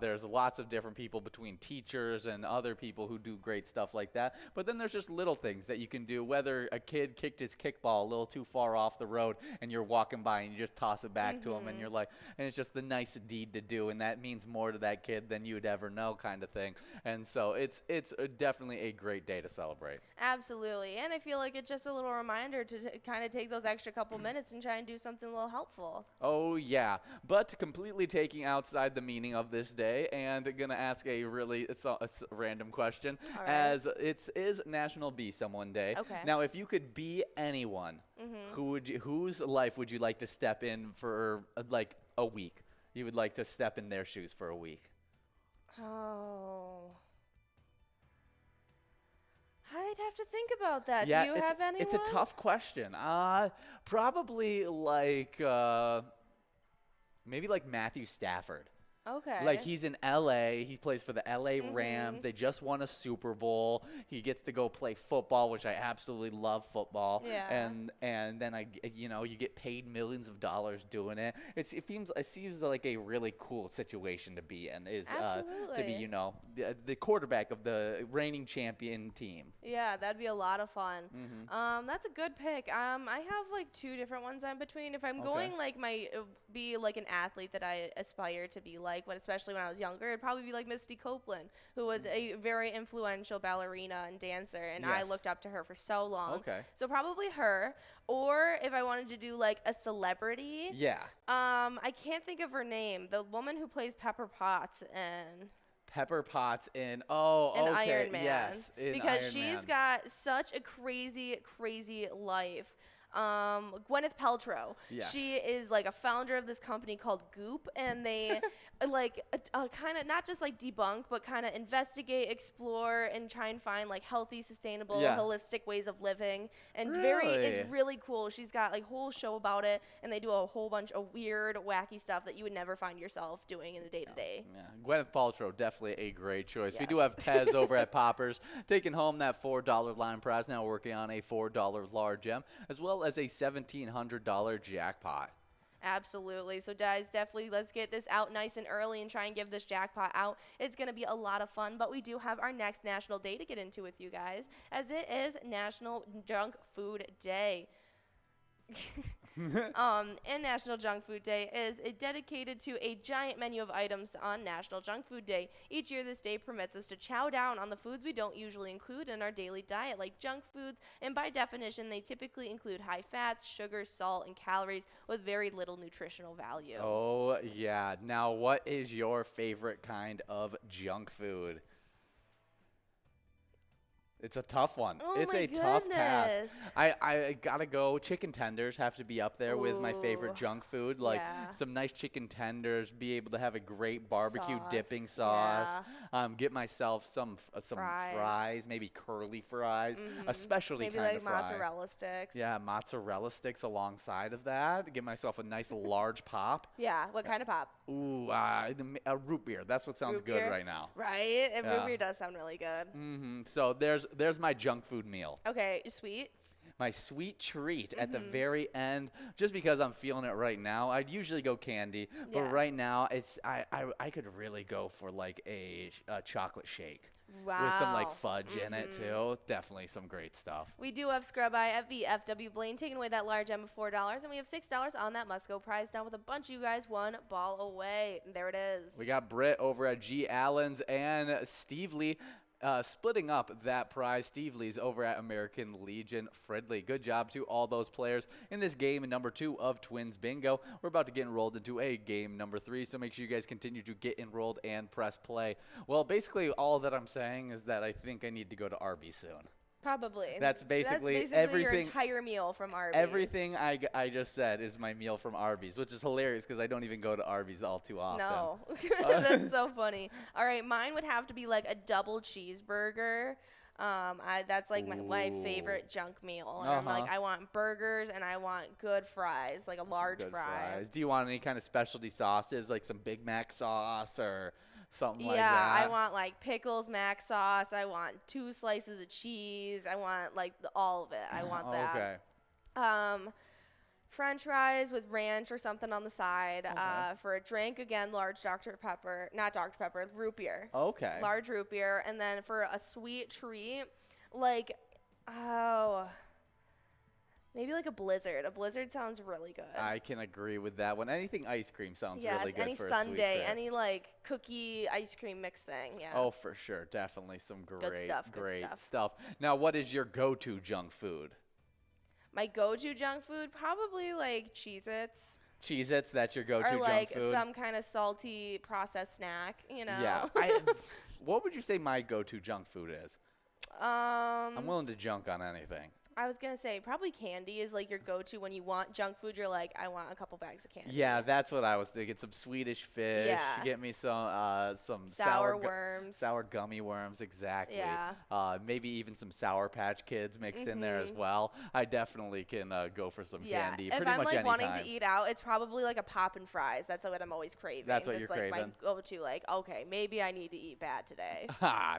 There's lots of different people between teachers and other people who do great stuff like that. But then there's just little things that you can do. Whether a kid kicked his kickball a little too far off the road and you're walking by and you just toss it back to him and you're like, and it's just the nice deed to do, and that means more to that kid than you'd ever know, kind of thing. And so it's definitely a great day to celebrate. Absolutely. And I feel like it's just a little reminder to kind of take those extra couple minutes and try and do something a little helpful. Oh, yeah. But completely taking outside the meaning of this day and going to ask it's a random question. All right. As it is National Be Someone Day. Okay. Now, if you could be anyone, whose life would you like to step in for like a week? You would like to step in their shoes for a week. Oh. I'd have to think about that. Yeah, Do you have anyone? it's a tough question. Probably like maybe like Matthew Stafford. Okay. Like, he's in L.A. He plays for the L.A. Rams. They just won a Super Bowl. He gets to go play football, which I absolutely love football. Yeah. And then, you get paid millions of dollars doing it. It seems like a really cool situation to be in, to be, the quarterback of the reigning champion team. Yeah, that'd be a lot of fun. That's a good pick. I have like 2 different ones I'm between. If I'm going be like an athlete that I aspire to be like, especially when I was younger, it'd probably be like Misty Copeland, who was a very influential ballerina and dancer, and I looked up to her for so long. Okay. So probably her. Or if I wanted to do like a celebrity. Yeah. I can't think of her name. The woman who plays Pepper Potts in Iron Man. Yes, because she's got such a crazy life. Gwyneth Paltrow. Yes. She is like a founder of this company called Goop, and they like kind of not just like debunk, but kind of investigate, explore, and try and find like healthy, sustainable, holistic ways of living. And it's really cool. She's got like a whole show about it, and they do a whole bunch of weird, wacky stuff that you would never find yourself doing in the day-to-day. Yeah, Gwyneth Paltrow, definitely a great choice. Yes. We do have Tez over at Poppers taking home that $4 line prize, now working on a $4 large gem, as well as a $1,700 jackpot. Absolutely. So, guys, definitely let's get this out nice and early and try and give this jackpot out. It's going to be a lot of fun, but we do have our next national day to get into with you guys, as it is National Junk Food Day. And National Junk Food Day is dedicated to a giant menu of items on National Junk Food Day. Each year, this day permits us to chow down on the foods we don't usually include in our daily diet, like junk foods, and by definition, they typically include high fats, sugar, salt, and calories with very little nutritional value. Oh, yeah. Now, what is your favorite kind of junk food? It's a tough one. Oh, it's a tough task. I gotta go. Chicken tenders have to be up there with my favorite junk food. Like some nice chicken tenders. Be able to have a great barbecue dipping sauce. Get myself some fries, maybe curly fries, a specialty maybe kind like of fry. mozzarella sticks. Yeah, mozzarella sticks alongside of that. Get myself a nice large pop. Yeah. What kind of pop? Ooh, a root beer. That's what sounds good right now. Right? And root beer does sound really good. So there's my junk food meal. Okay, sweet. My sweet treat at the very end, just because I'm feeling it right now. I'd usually go candy, but right now I could really go for like a chocolate shake. Wow. With some like fudge in it too. Definitely some great stuff. We do have Scrub Eye at VFW Blaine taking away that large M of $4, and we have $6 on that Must Go prize down with a bunch of you guys 1 ball away. And there it is. We got Britt over at G. Allen's and Steve Lee splitting up that prize, Steve Lee's over at American Legion Fridley. Good job to all those players in this game number 2 of Twins Bingo. We're about to get enrolled into a game number 3, so make sure you guys continue to get enrolled and press play. Well, basically all that I'm saying is that I think I need to go to Arby's soon. Probably. That's basically your everything. entire meal from Arby's. Everything I just said is my meal from Arby's, which is hilarious because I don't even go to Arby's all too often. No. That's so funny. All right, mine would have to be like a double cheeseburger. That's like my favorite junk meal. And I'm like, I want burgers and I want good fries, like a large fry. Do you want any kind of specialty sauces, like some Big Mac sauce or something like that? Yeah, I want like pickles, mac sauce. I want 2 slices of cheese. I want like all of it. I want that. Okay. French fries with ranch or something on the side. For a drink, again, large Dr. Pepper. Not Dr. Pepper, root beer. Okay. Large root beer. And then for a sweet treat, like, maybe like a Blizzard. A Blizzard sounds really good. I can agree with that one. Anything ice cream sounds really good any for a sundae, sweet treat. any like cookie ice cream mix thing. Yeah. Oh, for sure. Definitely some great stuff. stuff. Now, what is your go-to junk food? My go-to junk food, probably like Cheez-Its. Cheez-Its, that's your go-to or like junk food? some kind of salty processed snack, you know? Yeah. What would you say my go-to junk food is? I'm willing to junk on anything. I was going to say probably candy is like your go-to when you want junk food. You're like, I want a couple bags of candy. Yeah, that's what I was thinking. Some Swedish fish. Yeah. Get me some sour worms. Sour gummy worms, exactly. Yeah. Maybe even some Sour Patch Kids mixed in there as well. I definitely can go for some candy pretty if much I'm like wanting anytime. to eat out, it's probably like a pop and fries. That's what I'm always craving. That's what you're like craving. my go-to, like, okay, maybe I need to eat bad today.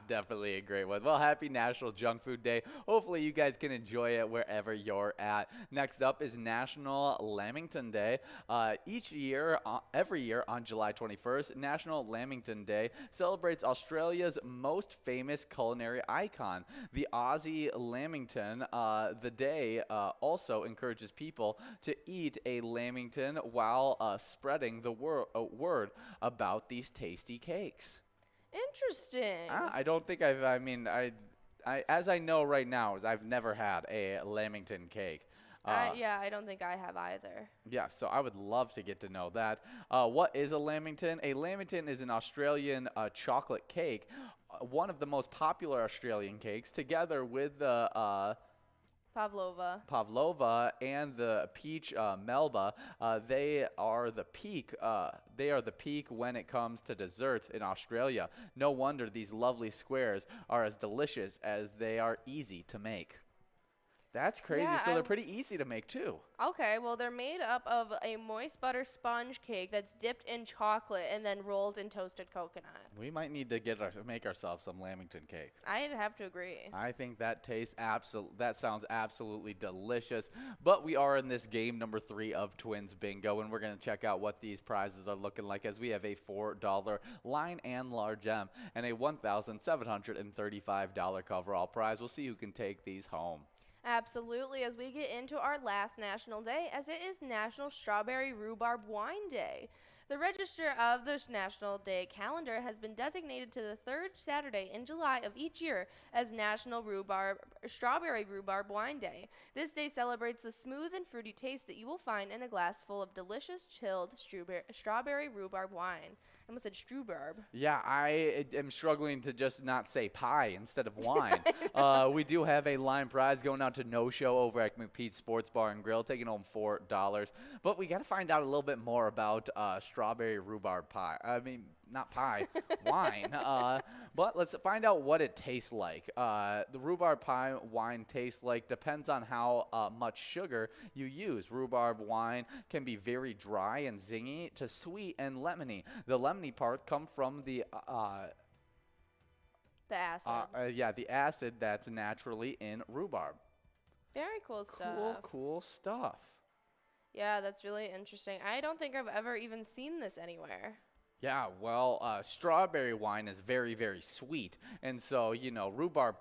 Definitely a great one. Well, happy National Junk Food Day. Hopefully you guys can enjoy it wherever you're at. Next up is National Lamington Day. Every year on July 21st, National Lamington Day celebrates Australia's most famous culinary icon, the Aussie Lamington. The day also encourages people to eat a Lamington while spreading the word about these tasty cakes. Interesting. I don't think as I know right now, I've never had a Lamington cake. I don't think I have either. Yeah, so I would love to get to know that. What is a Lamington? A Lamington is an Australian chocolate cake, one of the most popular Australian cakes, together with the Pavlova and the peach Melba. They are the peak. They are the peak when it comes to desserts in Australia. No wonder these lovely squares are as delicious as they are easy to make. That's crazy. Yeah, so they're pretty easy to make too. Okay, well, they're made up of a moist butter sponge cake that's dipped in chocolate and then rolled in toasted coconut. We might need to make ourselves some Lamington cake. I'd have to agree. I think that that sounds absolutely delicious. But we are in this game number 3 of Twins Bingo, and we're going to check out what these prizes are looking like, as we have a $4 line and large M and a $1,735 coverall prize. We'll see who can take these home. Absolutely, as we get into our last national day, as it is National Strawberry Rhubarb Wine Day. The register of the National Day calendar has been designated to the 3rd Saturday in July of each year as National Strawberry Rhubarb Wine Day. This day celebrates the smooth and fruity taste that you will find in a glass full of delicious chilled strawberry rhubarb wine. I almost said strewbarb. Yeah, I am struggling to just not say pie instead of wine. We do have a line prize going out to No Show over at McPete's Sports Bar and Grill, taking home $4. But we got to find out a little bit more about strawberry rhubarb pie. I mean, not pie, wine. But let's find out what it tastes like. The rhubarb pie wine tastes like depends on how much sugar you use. Rhubarb wine can be very dry and zingy to sweet and lemony. The lemony part comes from the acid. The acid that's naturally in rhubarb. Very cool stuff. Cool stuff. Yeah, that's really interesting. I don't think I've ever even seen this anywhere. Yeah, well, strawberry wine is very, very sweet. And so, rhubarb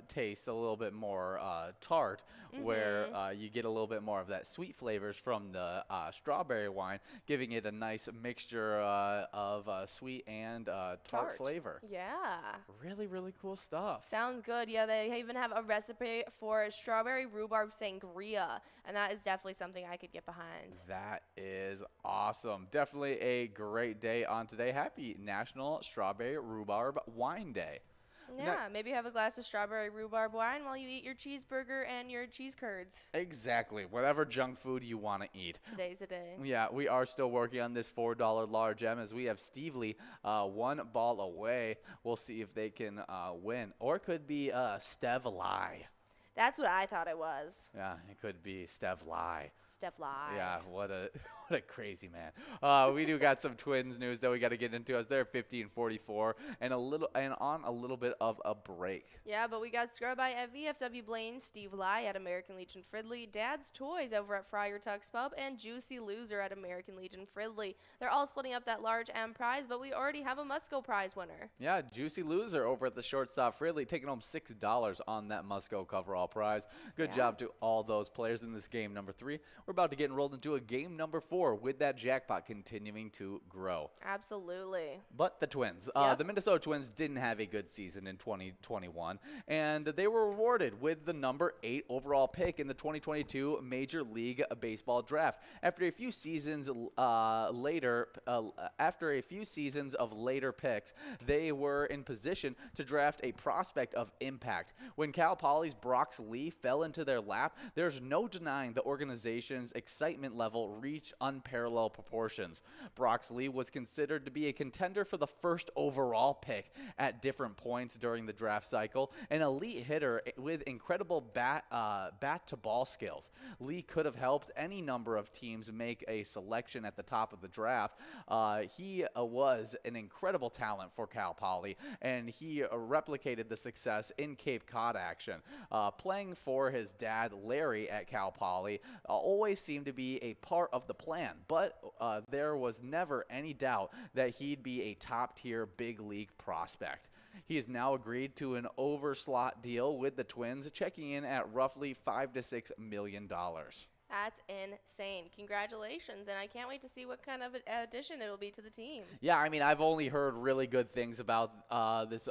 tastes a little bit more tart, where you get a little bit more of that sweet flavors from the strawberry wine, giving it a nice mixture of sweet and tart Tart. flavor. Yeah. Really, really cool stuff. Sounds good. Yeah, they even have a recipe for strawberry rhubarb sangria, and that is definitely something I could get behind. That is awesome. Definitely a great day on today. Happy National Strawberry Rhubarb Wine Day. Yeah, maybe have a glass of strawberry rhubarb wine while you eat your cheeseburger and your cheese curds. Exactly. Whatever junk food you want to eat. Today's the day. Yeah, we are still working on this $4 large M as we have Steve Lee one ball away. We'll see if they can win. Or it could be Stev Lai. That's what I thought it was. Yeah, it could be Stev Lai. Steph Lai. Yeah, what a crazy man. We do got some Twins news that we got to get into as they're 50-44 and on a little bit of a break. Yeah, but we got Scrubby at VFW Blaine, Steve Lai at American Legion Fridley, Dad's Toys over at Friar Tuck's Pub, and Juicy Loser at American Legion Fridley. They're all splitting up that large M prize, but we already have a Musco prize winner. Yeah, Juicy Loser over at the shortstop Fridley taking home $6 on that Musco coverall prize. Good job to all those players in this game number 3. We're about to get enrolled into a game number 4 with that jackpot continuing to grow. Absolutely. But the Twins, Yep. the Minnesota Twins didn't have a good season in 2021, and they were rewarded with the number 8 overall pick in the 2022 Major League Baseball draft. After a few seasons of later picks, they were in position to draft a prospect of impact. When Cal Poly's Brox Lee fell into their lap, there's no denying the organization's excitement level reached unparalleled proportions. Brox Lee was considered to be a contender for the first overall pick at different points during the draft cycle, an elite hitter with incredible bat-to-ball skills. Lee could have helped any number of teams make a selection at the top of the draft. He was an incredible talent for Cal Poly, and he replicated the success in Cape Cod action. Playing for his dad, Larry, at Cal Poly always seemed to be a part of the plan, but there was never any doubt that he'd be a top-tier big league prospect. He has now agreed to an overslot deal with the Twins, checking in at roughly $5 to $6 million. That's insane. Congratulations, and I can't wait to see what kind of addition it will be to the team. Yeah, I mean, I've only heard really good things about this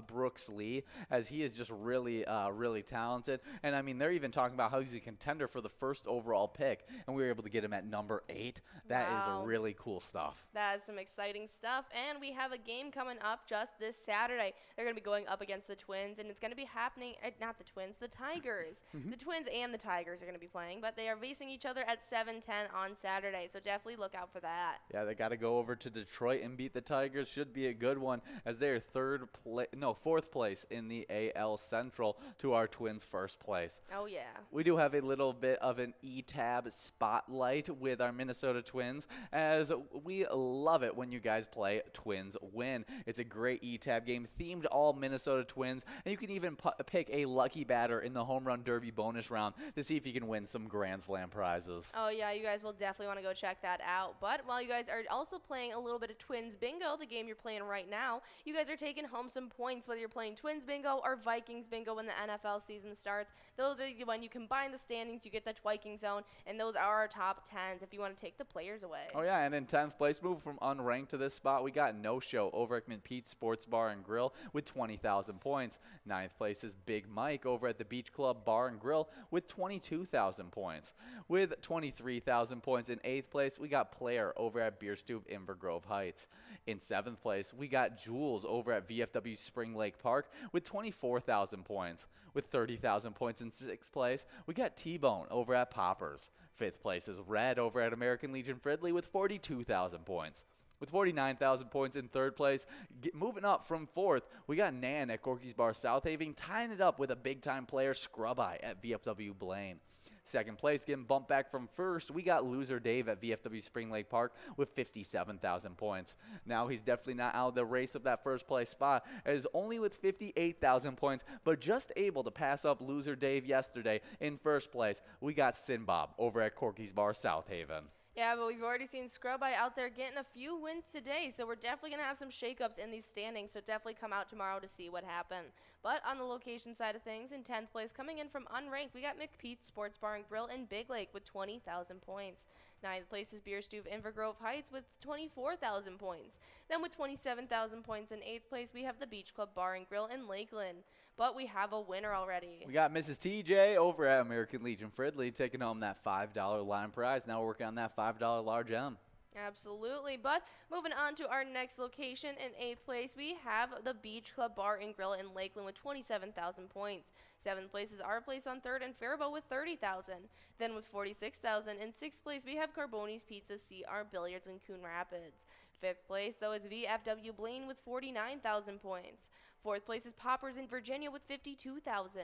Brooks Lee, as he is just really, really talented. And, I mean, they're even talking about how he's a contender for the first overall pick, and we were able to get him at number 8. That is really cool stuff. That is some exciting stuff, and we have a game coming up just this Saturday. They're going to be going up against the Twins, and it's going to be happening – not the Twins, the Tigers. The Twins and the Tigers are going to be playing, but they are facing each other at 7:10 on Saturday, so definitely look out for that. Yeah, they got to go over to Detroit and beat the Tigers. Should be a good one, as they are fourth place in the AL Central to our Twins' first place. Oh, yeah. We do have a little bit of an E-Tab spotlight with our Minnesota Twins, as we love it when you guys play Twins Win. It's a great E-Tab game themed all Minnesota Twins, and you can even pick a lucky batter in the Home Run Derby bonus round to see if you can win some Grand Slam prizes. Oh, yeah, you guys will definitely want to go check that out. But while you guys are also playing a little bit of Twins Bingo, the game you're playing right now, you guys are taking home some points, whether you're playing Twins Bingo or Vikings Bingo when the NFL season starts. Those are when you combine the standings, you get that Viking zone, and those are our top 10s if you want to take the players away. Oh, yeah, and in 10th place, move from unranked to this spot, we got No Show over at McPete's Sports Bar and Grill with 20,000 points. 9th place is Big Mike over at the Beach Club Bar and Grill with 22,000 points. With 23,000 points in 8th place, we got Player over at Beer Stube Inver Grove Heights. In 7th place, we got Jules over at VFW Spring Lake Park with 24,000 points. With 30,000 points in 6th place, we got T-Bone over at Poppers. 5th place is Red over at American Legion Fridley with 42,000 points. With 49,000 points in 3rd place, moving up from 4th, we got Nan at Corky's Bar Southaven, tying it up with a big-time player, Scrub-Eye at VFW Blaine. 2nd place, getting bumped back from 1st, we got Loser Dave at VFW Spring Lake Park with 57,000 points. Now he's definitely not out of the race of that 1st place spot, as only with 58,000 points, but just able to pass up Loser Dave yesterday. In 1st place, we got Sinbob over at Corky's Bar Southaven. Yeah, but we've already seen Scrub-Eye out there getting a few wins today, so we're definitely going to have some shakeups in these standings, so definitely come out tomorrow to see what happened. But on the location side of things, in 10th place, coming in from unranked, we got McPete's Sports Bar and Grill in Big Lake with 20,000 points. Ninth place is Beerstube Invergrove Heights with 24,000 points. Then with 27,000 points in 8th place, we have the Beach Club Bar and Grill in Lakeland. But we have a winner already. We got Mrs. TJ over at American Legion Fridley taking home that $5 line prize. Now we're working on that $5 large M. Absolutely. But moving on to our next location in 8th place, we have the Beach Club Bar and Grill in Lakeland with 27,000 points. 7th place is our place on 3rd and Faribault with 30,000. Then with 46,000 in 6th place, we have Carboni's Pizza CR Billiards in Coon Rapids. 5th place, though, is VFW Blaine with 49,000 points. 4th place is Poppers in Virginia with 52,000.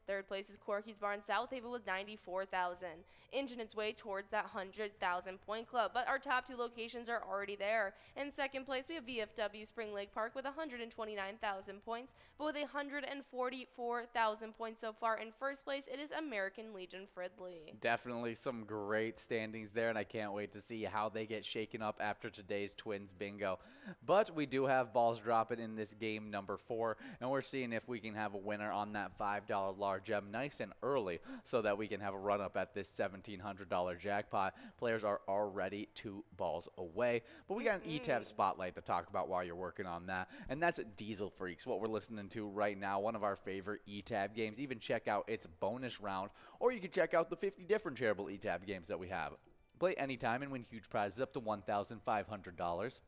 3rd place is Corky's Bar in South Haven with 94,000. Inching its way towards that 100,000 point club, but our top 2 locations are already there. In 2nd place, we have VFW Spring Lake Park with 129,000 points, but with 144,000 points so far. In 1st place, it is American Legion Fridley. Definitely some great standings there, and I can't wait to see how they get shaken up after today's Twins bingo. But we do have balls dropping in this game number 4, and we're seeing if we can have a winner on that $5 large gem nice and early so that we can have a run up at this $1,700 jackpot. Players are already 2 balls away, but we got an E-Tab spotlight to talk about while you're working on that, and that's Diesel Freaks, what we're listening to right now, one of our favorite E-Tab games. Even check out its bonus round, or you can check out the 50 different Charitable E-Tab games that we have. Play anytime and win huge prizes up to $1,500.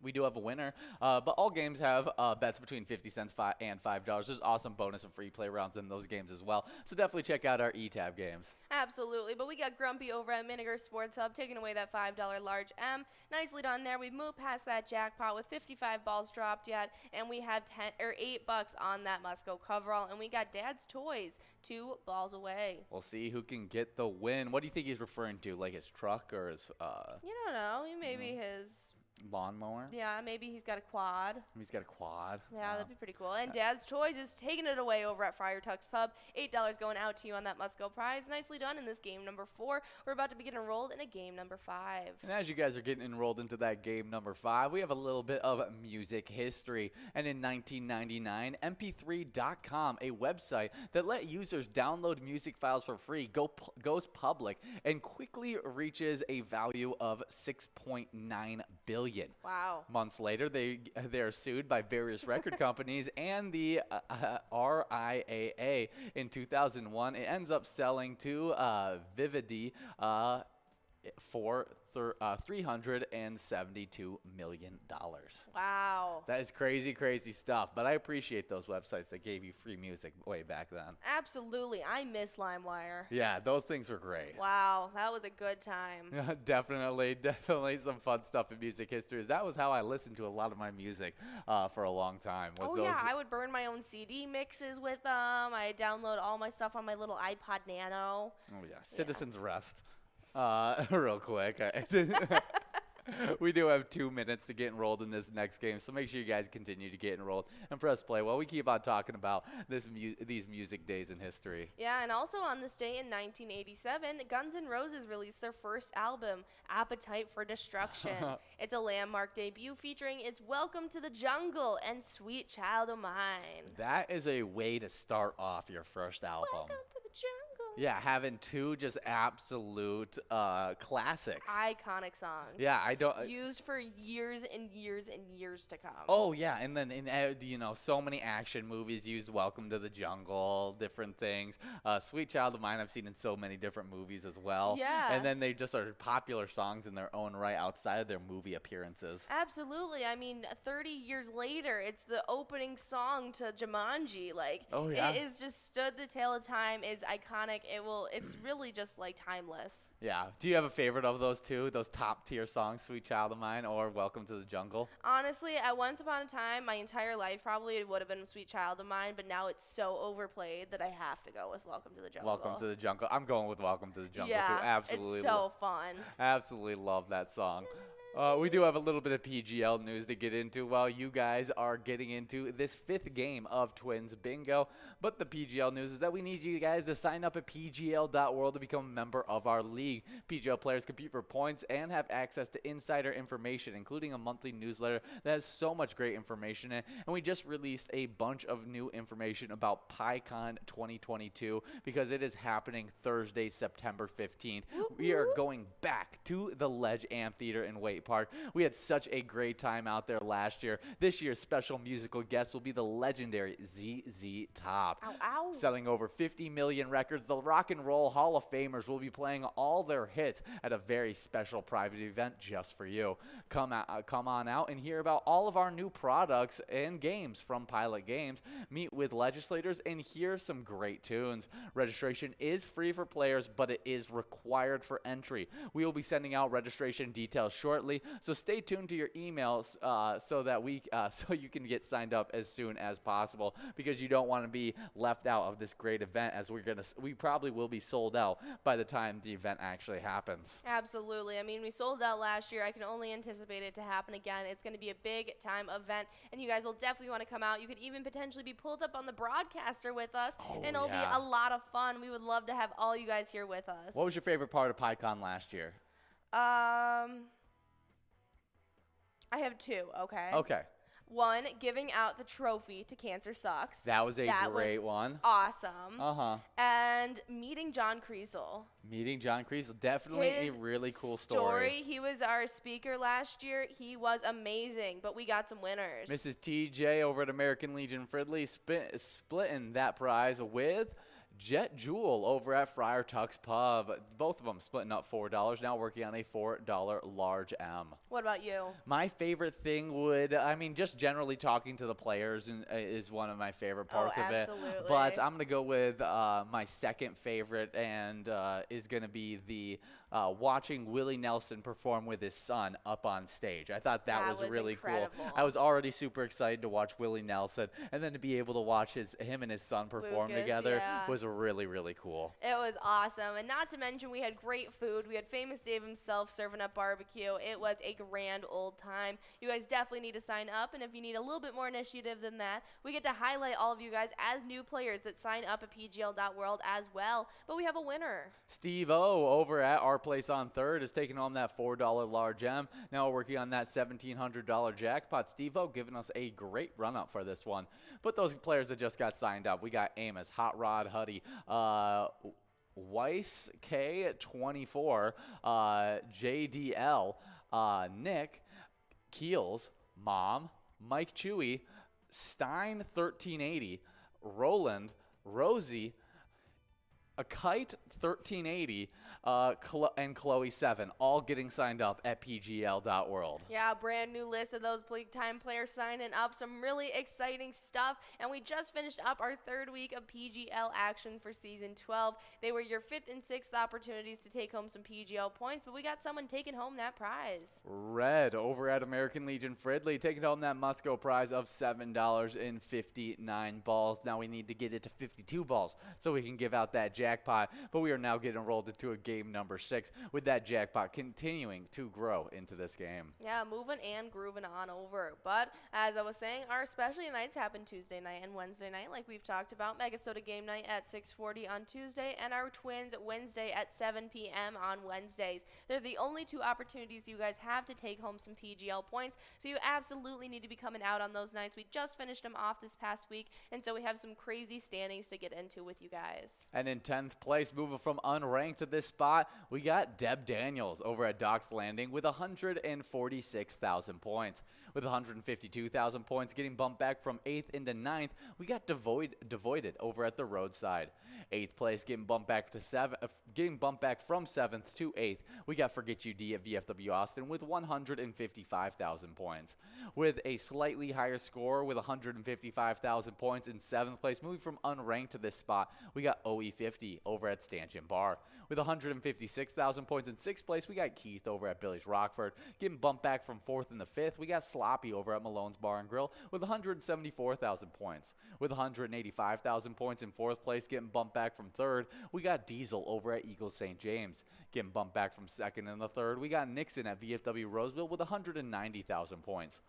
We do have a winner, but all games have bets between 50 cents and $5. There's awesome bonus and free play rounds in those games as well, so definitely check out our E-Tab games. Absolutely, but we got Grumpy over at Miniger Sports Hub taking away that $5 large M. Nicely done there. We've moved past that jackpot with 55 balls dropped yet, and we have $8 on that Musco coverall, and we got Dad's Toys 2 balls away. We'll see who can get the win. What do you think he's referring to, like his truck or his You don't know, maybe his lawnmower? Yeah, maybe he's got a quad. He's got a quad. Yeah, that'd be pretty cool. And Dad's Toys is taking it away over at Friar Tuck's Pub. $8 going out to you on that Musco prize. Nicely done in this game number 4. We're about to be getting enrolled in a game number 5. And as you guys are getting enrolled into that game number 5, we have a little bit of music history. And in 1999, mp3.com, a website that let users download music files for free, goes public and quickly reaches a value of $6.9 billion. Wow. Months later, they're sued by various record companies and the RIAA. In 2001, it ends up selling to Vivendi for $372 million. Wow. That is crazy, crazy stuff. But I appreciate those websites that gave you free music way back then. Absolutely. I miss LimeWire. Yeah, those things were great. Wow, that was a good time. Definitely some fun stuff in music history. That was how I listened to a lot of my music for a long time. Yeah, I would burn my own CD mixes with them. I download all my stuff on my little iPod Nano. Oh, yeah. Citizens Rest. Real quick. We do have 2 minutes to get enrolled in this next game, so make sure you guys continue to get enrolled and press play while we keep on talking about these music days in history. Yeah, and also on this day in 1987, Guns N' Roses released their first album, Appetite for Destruction. It's a landmark debut featuring its Welcome to the Jungle and Sweet Child of Mine. That is a way to start off your first album. Welcome to the Jungle. Yeah, having 2 just absolute classics. Iconic songs. Yeah, I don't used for years and years and years to come. Oh yeah, and then in so many action movies used Welcome to the Jungle, different things. Sweet Child of Mine I've seen in so many different movies as well. Yeah. And then they just are popular songs in their own right outside of their movie appearances. Absolutely. I mean, 30 years later, it's the opening song to Jumanji. Like, oh yeah, it is just stood the tale of time. Is iconic. It's really just like timeless. Yeah. Do you have a favorite of those 2, those top tier songs, Sweet Child of Mine or Welcome to the Jungle? Honestly, at once upon a time, my entire life probably it would have been Sweet Child of Mine, but now it's so overplayed that I have to go with Welcome to the Jungle. Welcome to the Jungle. I'm going with Welcome to the Jungle too. Yeah, Absolutely. it's so fun. Absolutely love that song. We do have a little bit of PGL news to get into while you guys are getting into this 5th game of Twins Bingo. But the PGL news is that we need you guys to sign up at pgl.world to become a member of our league. PGL players compete for points and have access to insider information, including a monthly newsletter that has so much great information in it. And we just released a bunch of new information about PyCon 2022 because it is happening Thursday, September 15th. We are going back to the Ledge Amphitheater in Wake Park. We had such a great time out there last year. This year's special musical guest will be the legendary ZZ Top. Ow, ow. Selling over 50 million records, the Rock and Roll Hall of Famers will be playing all their hits at a very special private event just for you. Come on out and hear about all of our new products and games from Pilot Games. Meet with legislators and hear some great tunes. Registration is free for players, but it is required for entry. We will be sending out registration details shortly, so stay tuned to your emails so you can get signed up as soon as possible, because you don't want to be left out of this great event, as we probably will be sold out by the time the event actually happens. Absolutely. I mean, we sold out last year. I can only anticipate it to happen again. It's going to be a big time event, and you guys will definitely want to come out. You could even potentially be pulled up on the broadcaster with us, and it'll be a lot of fun. We would love to have all you guys here with us. What was your favorite part of PyCon last year? I have 2, okay? Okay. 1, giving out the trophy to Cancer Sucks. That was a great one. Awesome. Uh-huh. And meeting John Kriesel. Meeting John Kriesel, definitely a really cool story. He was our speaker last year. He was amazing, but we got some winners. Mrs. TJ over at American Legion Fridley splitting that prize with Jet Jewel over at Friar Tuck's Pub. Both of them splitting up $4, now working on a $4 large M. What about you? My favorite thing just generally talking to the players is one of my favorite parts of it. But I'm going to go with my second favorite, and is going to be the watching Willie Nelson perform with his son up on stage. I thought that was really incredible. Cool. I was already super excited to watch Willie Nelson, and then to be able to watch him and his son perform together was really, really cool. It was awesome. And not to mention, we had great food. We had Famous Dave himself serving up barbecue. It was a grand old time. You guys definitely need to sign up, and if you need a little bit more initiative than that, we get to highlight all of you guys as new players that sign up at pgl.world as well. But we have a winner. Steve O over at Our Place on 3rd is taking home that $4 large M. Now we're working on that $1,700 jackpot. Steve O giving us a great run-up for this one. But those players that just got signed up, we got Amos, Hot Rod Huddy, Weiss K24, JDL, Nick, Keels, Mom, Mike Chewy, Stein 1380, Roland, Rosie, A Kite 1380, and Chloe 7, all getting signed up at pgl.world. Yeah, brand new list of those time players signing up. Some really exciting stuff. And we just finished up our 3rd week of PGL action for Season 12. They were your 5th and 6th opportunities to take home some PGL points, but we got someone taking home that prize. Red over at American Legion Fridley taking home that must-go prize of $7.59 balls. Now we need to get it to 52 balls so we can give out that jackpot. But we are now getting rolled into a game number 6 with that jackpot continuing to grow into this game. Yeah, moving and grooving on over. But as I was saying, our specialty nights happen Tuesday night and Wednesday night, like we've talked about. MegaSota game night at 6:40 on Tuesday, and our Twins Wednesday at 7 p.m. on Wednesdays. They're the only 2 opportunities you guys have to take home some PGL points, so you absolutely need to be coming out on those nights. We just finished them off this past week, and so we have some crazy standings to get into with you guys. And in 10th place, moving from unranked to this spot, we got Deb Daniels over at Docks Landing with 146,000 points. With 152,000 points, getting bumped back from 8th into 9th, we got Devoided over at the Roadside. 8th place, getting bumped back from 7th to 8th, we got Forget You D at VFW Austin with 155,000 points. With a slightly higher score with 155,000 points in 7th place, moving from unranked to this spot, we got OE50 50 over at Stanchion Bar. With 156,000 points in 6th place, we got Keith over at Billy's Rockford. Getting bumped back from 4th in the 5th, we got Sloppy over at Malone's Bar and Grill with 174,000 points. With 185,000 points in 4th place, getting bumped back from 3rd, we got Diesel over at Eagle St. James. Getting bumped back from 2nd in the 3rd, we got Nixon at VFW Roseville with 190,000 points.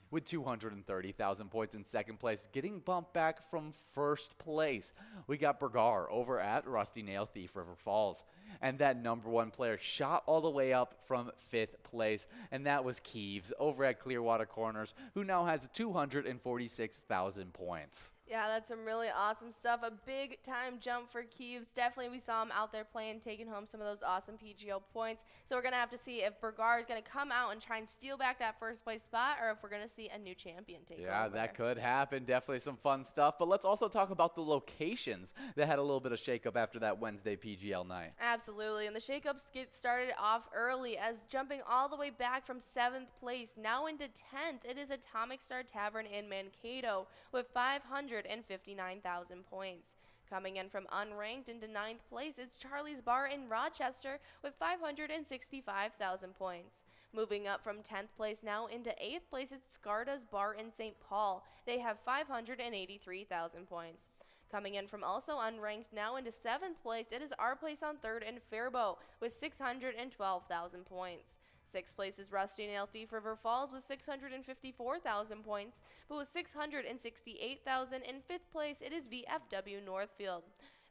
With 230,000 points in 2nd place, getting bumped back from 1st place, we got Bergar over at Rusty Nail Thief River Falls. And that number 1 player shot all the way up from 5th place, and that was Keeves over at Clearwater Corners, who now has 246,000 points. Yeah, that's some really awesome stuff. A big time jump for Keeves. Definitely we saw him out there playing, taking home some of those awesome PGO points. So we're going to have to see if Bergar is going to come out and try and steal back that 1st place spot, or if we're going to see a new champion take over. Yeah, that could happen. Definitely some fun stuff. But let's also talk about the locations that had a little bit of shakeup after that Wednesday PGL night. Absolutely, and the shakeups get started off early as jumping all the way back from 7th place, now into 10th. It is Atomic Star Tavern in Mankato with 559,000 points. Coming in from unranked into 9th place, it's Charlie's Bar in Rochester with 565,000 points. Moving up from 10th place now into 8th place, it's Scarda's Bar in St. Paul. They have 583,000 points. Coming in from also unranked now into 7th place, it is Our Place on 3rd in Faribault with 612,000 points. 6th place is Rusty Nail Thief River Falls with 654,000 points, but with 668,000 in 5th place, it is VFW Northfield.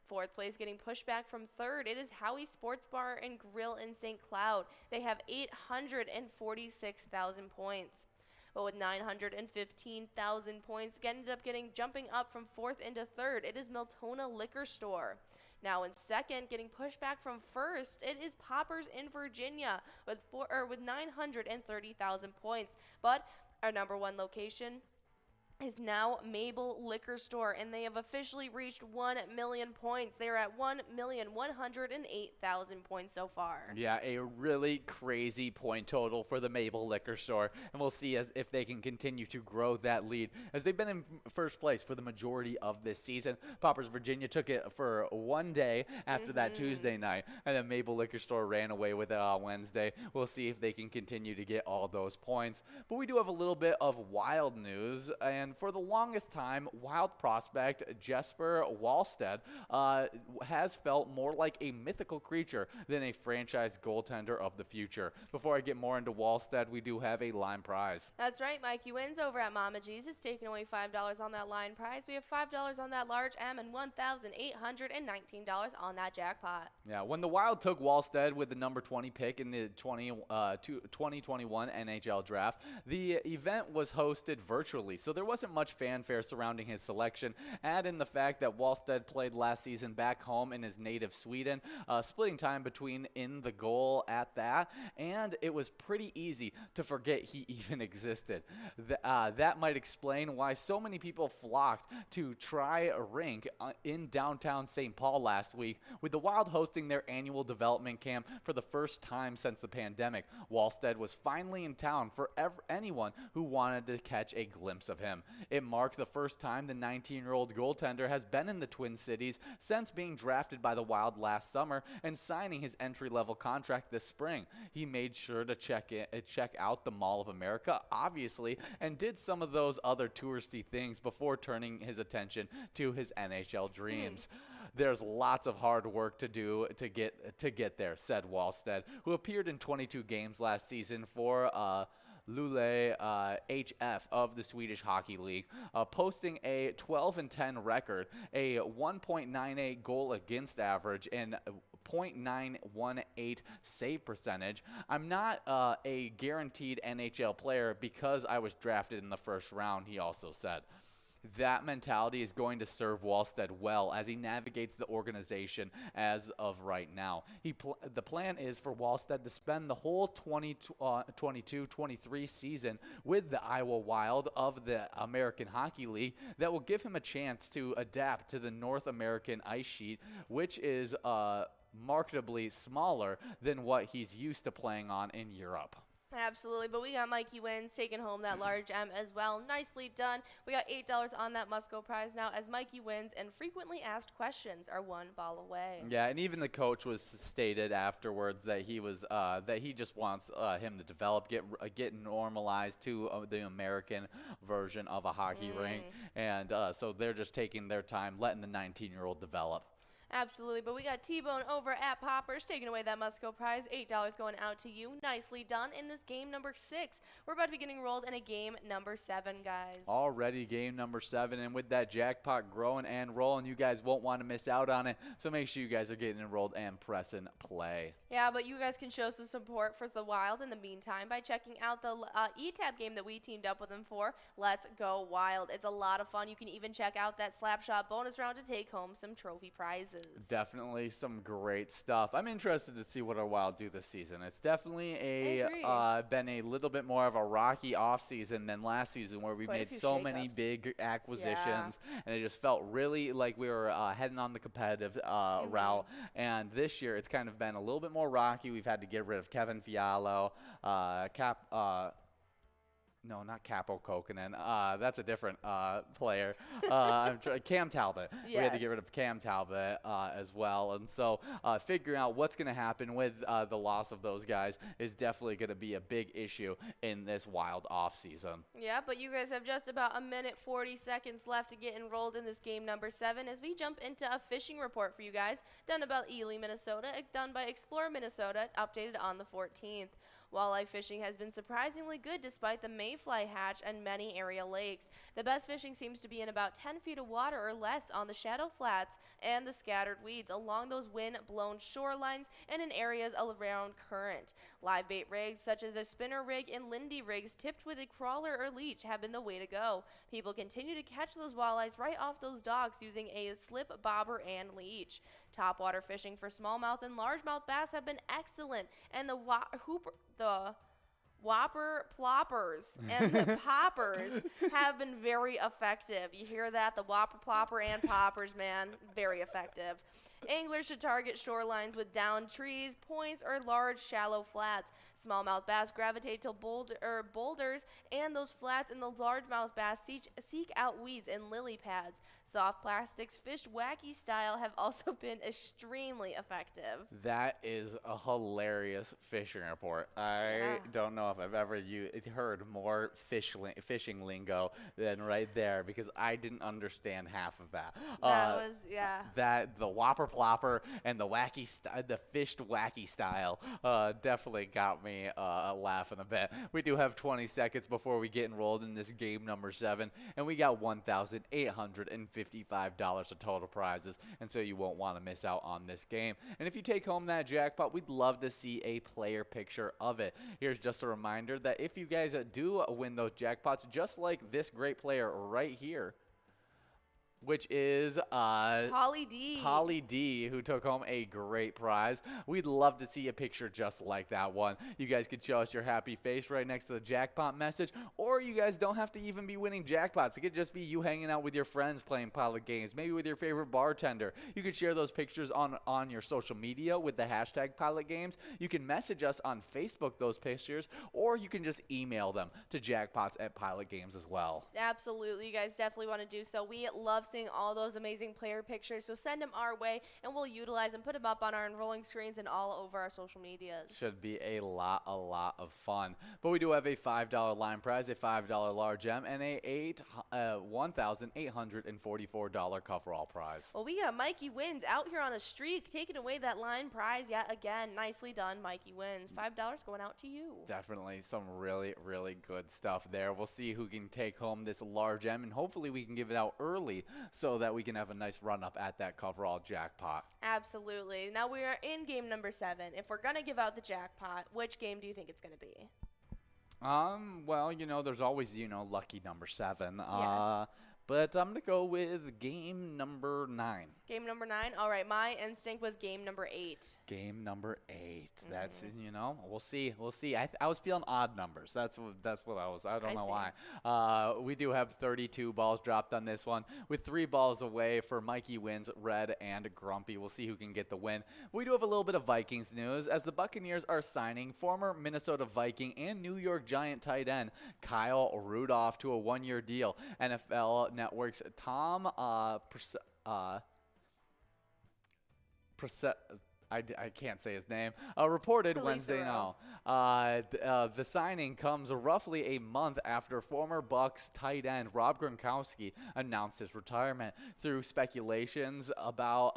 4th place getting pushed back from 3rd, it is Howie Sports Bar and Grill in St. Cloud. They have 846,000 points. But with 915,000 points, ended up jumping up from 4th into 3rd, it is Miltona Liquor Store. Now in 2nd, getting pushed back from 1st, it is Poppers in Virginia with 930,000 points. But our number 1 location is now Mabel Liquor Store, and they have officially reached 1 million points. They are at 1,108,000 points so far. Yeah, a really crazy point total for the Mabel Liquor Store, and we'll see if they can continue to grow that lead, as they've been in 1st place for the majority of this season. Poppers Virginia took it for 1 day after that Tuesday night, and then Mabel Liquor Store ran away with it on Wednesday. We'll see if they can continue to get all those points. But we do have a little bit of wild news, and for the longest time, wild prospect Jesper Wallstedt has felt more like a mythical creature than a franchise goaltender of the future. Before I get more into Wallstedt, we do have a line prize. That's right, Mikey wins over at Mama Jesus, taking away $5 on that line prize. We have $5 on that large M and $1,819 on that jackpot. Yeah, when the Wild took Wallstedt with the number 20 pick in the 2021 NHL draft, the event was hosted virtually, so there wasn't much fanfare surrounding his selection. Add in the fact that Wallstedt played last season back home in his native Sweden, splitting time between in the goal at that, and it was pretty easy to forget he even existed. That might explain why so many people flocked to try a rink in downtown St. Paul last week, with the Wild hosting their annual development camp for the first time since the pandemic. Wallstedt was finally in town for anyone who wanted to catch a glimpse of him. It marked the first time the 19-year-old goaltender has been in the Twin Cities since being drafted by the Wild last summer and signing his entry-level contract this spring. He made sure to check out the Mall of America, obviously, and did some of those other touristy things before turning his attention to his NHL dreams. There's lots of hard work to do to get there, said Wallstedt, who appeared in 22 games last season for Luleå HF of the Swedish Hockey League, posting a 12-10 record, a 1.98 goal against average, and .918 save percentage. I'm not a guaranteed NHL player because I was drafted in the 1st round, he also said. That mentality is going to serve Wallstedt well as he navigates the organization as of right now. The plan is for Wallstedt to spend the whole 2022-23 season with the Iowa Wild of the American Hockey League. That will give him a chance to adapt to the North American ice sheet, which is markedly smaller than what he's used to playing on in Europe. Absolutely, but we got Mikey Wins taking home that large M as well. Nicely done. We got $8 on that Musco prize now as Mikey Wins and frequently asked questions are one ball away. Yeah, and even the coach was stated afterwards that he just wants him to develop, get normalized to the American version of a hockey rink, and so they're just taking their time, letting the 19-year-old develop. Absolutely, but we got T-Bone over at Poppers taking away that Musco prize. $8 going out to you. Nicely done in this game number 6. We're about to be getting rolled in a game number 7, guys. Already game number 7, and with that jackpot growing and rolling, you guys won't want to miss out on it, so make sure you guys are getting enrolled and pressing play. Yeah, but you guys can show some support for the Wild in the meantime by checking out the E-Tab game that we teamed up with them for. Let's go Wild. It's a lot of fun. You can even check out that Slapshot bonus round to take home some trophy prizes. Definitely some great stuff. I'm interested to see what our Wild do this season. It's definitely been a little bit more of a rocky offseason than last season, where we made so many big acquisitions, and it just felt really like we were heading on the competitive route. And this year, it's kind of been a little bit more rocky. We've had to get rid of Kevin Fialo, no, not Capo Kokkonen. That's a different player. Cam Talbot. Yes. We had to get rid of Cam Talbot as well. And so figuring out what's going to happen with the loss of those guys is definitely going to be a big issue in this Wild offseason. Yeah, but you guys have just about a minute 40 seconds left to get enrolled in this game number 7 as we jump into a fishing report for you guys done about Ely, Minnesota, done by Explore Minnesota, updated on the 14th. Walleye fishing has been surprisingly good despite the mayfly hatch and many area lakes. The best fishing seems to be in about 10 feet of water or less on the shadow flats and the scattered weeds along those wind-blown shorelines and in areas around current. Live bait rigs such as a spinner rig and Lindy rigs tipped with a crawler or leech have been the way to go. People continue to catch those walleyes right off those docks using a slip, bobber, and leech. Topwater fishing for smallmouth and largemouth bass have been excellent, and the whopper ploppers and the poppers have been very effective. You hear that? The whopper plopper and poppers, man, very effective. Anglers should target shorelines with downed trees, points, or large shallow flats. Smallmouth bass gravitate to boulders, and those flats and the largemouth bass seek out weeds and lily pads. Soft plastics fished wacky style have also been extremely effective. That is a hilarious fishing report. I don't know if I've ever heard more fishing lingo than right there, because I didn't understand half of that. That the whopper plopper and the fished wacky style definitely got me laughing a bit. We do have 20 seconds before we get enrolled in this game number 7, and we got $1,855 of total prizes, and so you won't want to miss out on this game. And if you take home that jackpot, we'd love to see a player picture of it. Here's just a reminder that if you guys do win those jackpots, just like this great player right here, which is Polly D, who took home a great prize. We'd love to see a picture just like that one. You guys could show us your happy face right next to the jackpot message, or you guys don't have to even be winning jackpots. It could just be you hanging out with your friends playing Pilot games, maybe with your favorite bartender. You could share those pictures on your social media with the hashtag Pilot Games. You can message us on Facebook those pictures, or you can just email them to jackpots@pilotgames as well. Absolutely, you guys definitely want to do so. We love seeing all those amazing player pictures, so send them our way and we'll utilize and put them up on our enrolling screens and all over our social medias. Should be a lot of fun. But we do have a $5 line prize, a $5 large M, and a $1,844 coverall prize. Well, we got Mikey Wins out here on a streak, taking away that line prize yet again. Nicely done, Mikey Wins. $5 going out to you. Definitely some really good stuff there. We'll see who can take home this large M, and hopefully we can give it out early so that we can have a nice run up at that coverall jackpot. Absolutely. Now we are in game number 7. If we're going to give out the jackpot, which game do you think it's going to be? Well, there's always, lucky number 7. Yes. but I'm going to go with game number 9. Game number 9. All right, my instinct was game number 8. Game number 8. That's, we'll see. We'll see. I was feeling odd numbers. That's what I was. I don't know why. We do have 32 balls dropped on this one with 3 balls away for Mikey Wins, Red, and Grumpy. We'll see who can get the win. We do have a little bit of Vikings news as the Buccaneers are signing former Minnesota Viking and New York Giant tight end Kyle Rudolph to a 1-year deal. NFL Network's Tom I can't say his name, reported Wednesday now. The signing comes roughly a month after former Bucs tight end Rob Gronkowski announced his retirement. Through speculations about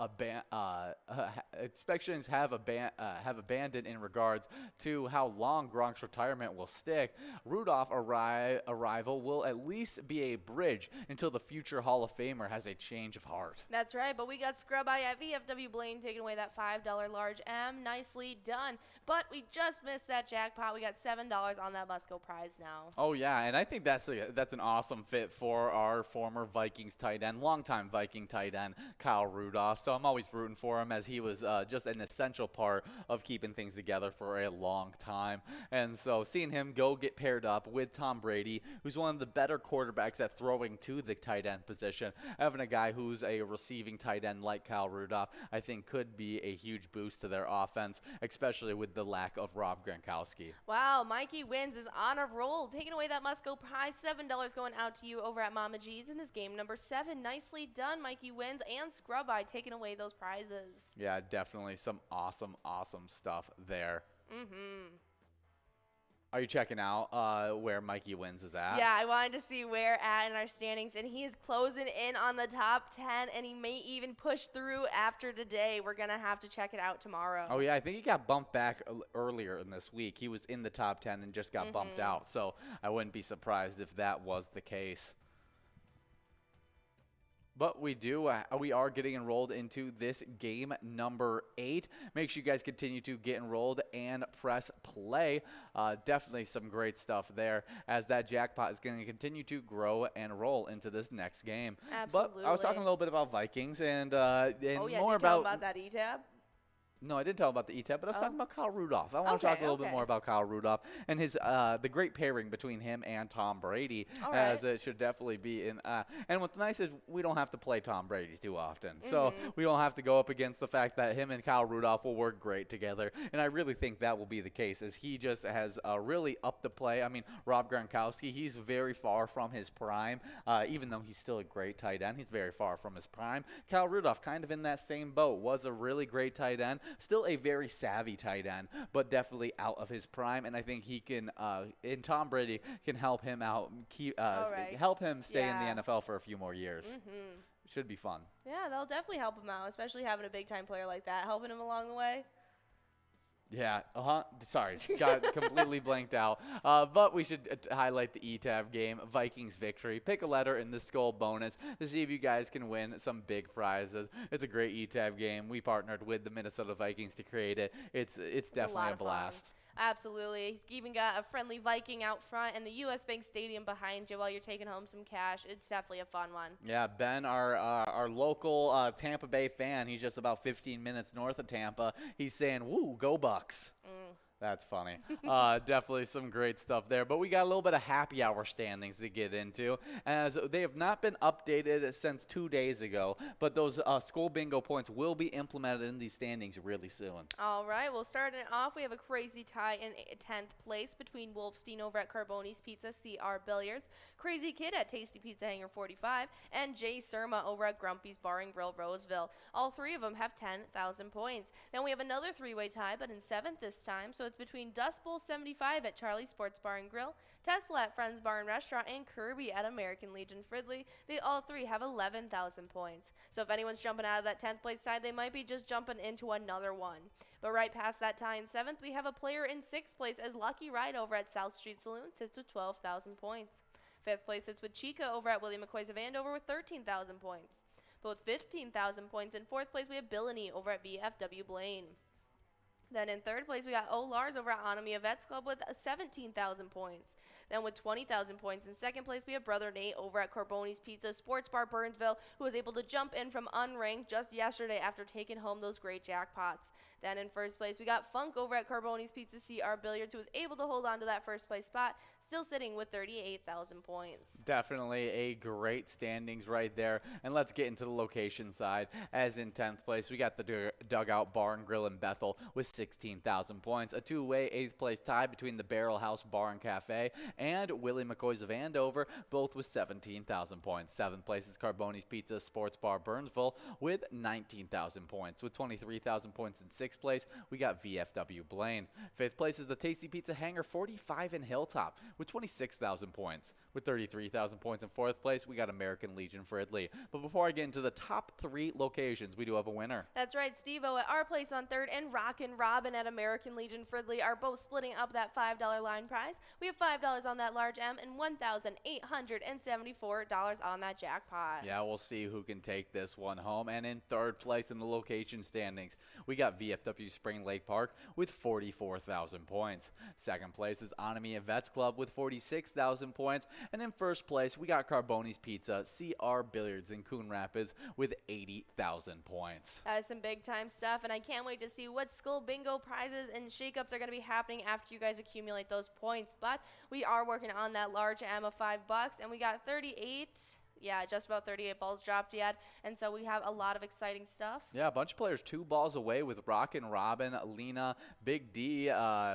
speculations have abandoned in regards to how long Gronk's retirement will stick. Rudolph arrival will at least be a bridge until the future Hall of Famer has a change of heart. That's right, but we got Scrub Eye at VFW Blaine taking away that $5 large M. Nicely done. But we just missed that jackpot. We got $7 on that Musco prize now. Oh, yeah, and I think that's an awesome fit for our former Vikings tight end, longtime Viking tight end, Kyle Rudolph. So I'm always rooting for him as he was just an essential part of keeping things together for a long time. And so seeing him go get paired up with Tom Brady, who's one of the better quarterbacks at throwing to the tight end position, having a guy who's a receiving tight end like Kyle Rudolph, I think could be a huge boost to their offense, especially with the lack of Rob Gronkowski. Wow, Mikey Wins is on a roll, taking away that Musco prize. $7 going out to you over at Mama G's in this game number 7. Nicely done, Mikey Wins and Scrub Eye taking away those prizes. Yeah, definitely some awesome stuff there. Are you checking out where Mikey Wins is at? Yeah, I wanted to see where at in our standings, and he is closing in on the top 10, and he may even push through after today. We're going to have to check it out tomorrow. Oh, yeah, I think he got bumped back earlier in this week. He was in the top 10 and just got bumped out, so I wouldn't be surprised if that was the case. But we are getting enrolled into this game number 8. Make sure you guys continue to get enrolled and press play. Definitely some great stuff there as that jackpot is going to continue to grow and roll into this next game. Absolutely. But I was talking a little bit about Vikings and oh, yeah, more did you tell about that E-Tab? No, I didn't tell about the E-Tab, but I was talking about Kyle Rudolph. I want to talk a little bit more about Kyle Rudolph and his the great pairing between him and Tom Brady, as it should definitely be in. And what's nice is we don't have to play Tom Brady too often, so we don't have to go up against the fact that him and Kyle Rudolph will work great together. And I really think that will be the case, as he just has really upped the play. I mean, Rob Gronkowski, he's very far from his prime, even though he's still a great tight end. He's very far from his prime. Kyle Rudolph, kind of in that same boat, was a really great tight end. Still a very savvy tight end, but definitely out of his prime, and I think he can, and Tom Brady can help him out, help him stay in the NFL for a few more years. Should be fun. Yeah, that'll definitely help him out, especially having a big-time player like that, helping him along the way. Yeah, sorry, got completely blanked out. But we should highlight the E-Tab game, Vikings victory. Pick a letter in the Skull bonus to see if you guys can win some big prizes. It's a great E-Tab game. We partnered with the Minnesota Vikings to create it. It's definitely a blast. Absolutely. He's even got a friendly Viking out front and the U.S. Bank Stadium behind you while you're taking home some cash. It's definitely a fun one. Yeah, Ben, our local Tampa Bay fan, he's just about 15 minutes north of Tampa. He's saying, woo, go Bucks. That's funny. Definitely some great stuff there. But we got a little bit of happy hour standings to get into, as they have not been updated since 2 days ago. But those school bingo points will be implemented in these standings really soon. All right. Well, starting it off, we have a crazy tie in 10th place between Wolfstein over at Carboni's Pizza, CR Billiards, Crazy Kid at Tasty Pizza Hangar 45, and Jay Surma over at Grumpy's Bar and Grill, Roseville. All 3 of them have 10,000 points. Then we have another 3-way tie, but in 7th this time. So it's between Dust Bowl 75 at Charlie's Sports Bar and Grill, Tesla at Friends Bar and Restaurant, and Kirby at American Legion Fridley. They all 3 have 11,000 points. So if anyone's jumping out of that 10th place tie, they might be just jumping into another one. But right past that tie in 7th, we have a player in 6th place as Lucky Ride over at South Street Saloon sits with 12,000 points. 5th place sits with Chica over at William McCoy's of Andover with 13,000 points. But with 15,000 points in 4th place, we have Billany over at VFW Blaine. Then in 3rd place, we got O. Lars over at Anomia Vets Club with 17,000 points. Then with 20,000 points in second place, we have Brother Nate over at Carboni's Pizza Sports Bar Burnsville, who was able to jump in from unranked just yesterday after taking home those great jackpots. Then in first place, we got Funk over at Carboni's Pizza CR Billiards, who was able to hold on to that first place spot, still sitting with 38,000 points. Definitely a great standings right there. And let's get into the location side. As in 10th place, we got the Dugout Bar and Grill in Bethel with 16,000 points. A two-way 8th place tie between the Barrel House Bar and Cafe and Willie McCoy's of Andover, both with 17,000 points. 7th place is Carboni's Pizza Sports Bar Burnsville with 19,000 points. With 23,000 points in 6th place, we got VFW Blaine. 5th place is the Tasty Pizza Hangar 45 in Hilltop with 26,000 points. With 33,000 points in 4th place, we got American Legion Fridley. But before I get into the top 3 locations, we do have a winner. That's right, Steve-O at our place on 3rd and Rockin' Robin at American Legion Fridley are both splitting up that $5 line prize. We have $5 on that large M and $1,874 on that jackpot. Yeah, we'll see who can take this one home. And in 3rd place in the location standings, we got VFW Spring Lake Park with 44,000 points. 2nd place is Onamia Vets Club with 46,000 points. And in 1st place, we got Carboni's Pizza CR Billiards in Coon Rapids with 80,000 points. That is some big time stuff, and I can't wait to see what Skull Bingo prizes and shakeups are going to be happening after you guys accumulate those points. But we are working on that large M of $5, and we got 38. Yeah, just about 38 balls dropped yet, and so we have a lot of exciting stuff. Yeah, a bunch of players 2 balls away with Rockin' Robin, Lena, Big D,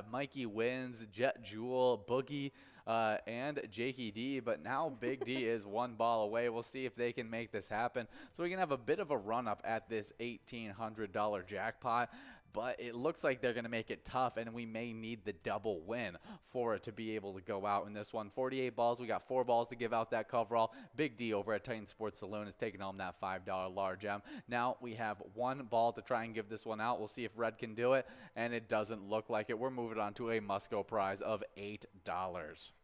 Mikey Wins, Jet Jewel, Boogie, and Jakey D, but now Big D is 1 ball away. We'll see if they can make this happen. So we can have a bit of a run-up at this $1,800 jackpot. But it looks like they're going to make it tough, and we may need the double win for it to be able to go out in this one. 48 balls. We got 4 balls to give out that coverall. Big D over at Titan Sports Saloon is taking home that $5 large M. Now we have 1 ball to try and give this one out. We'll see if Red can do it, and it doesn't look like it. We're moving on to a Musco prize of $8.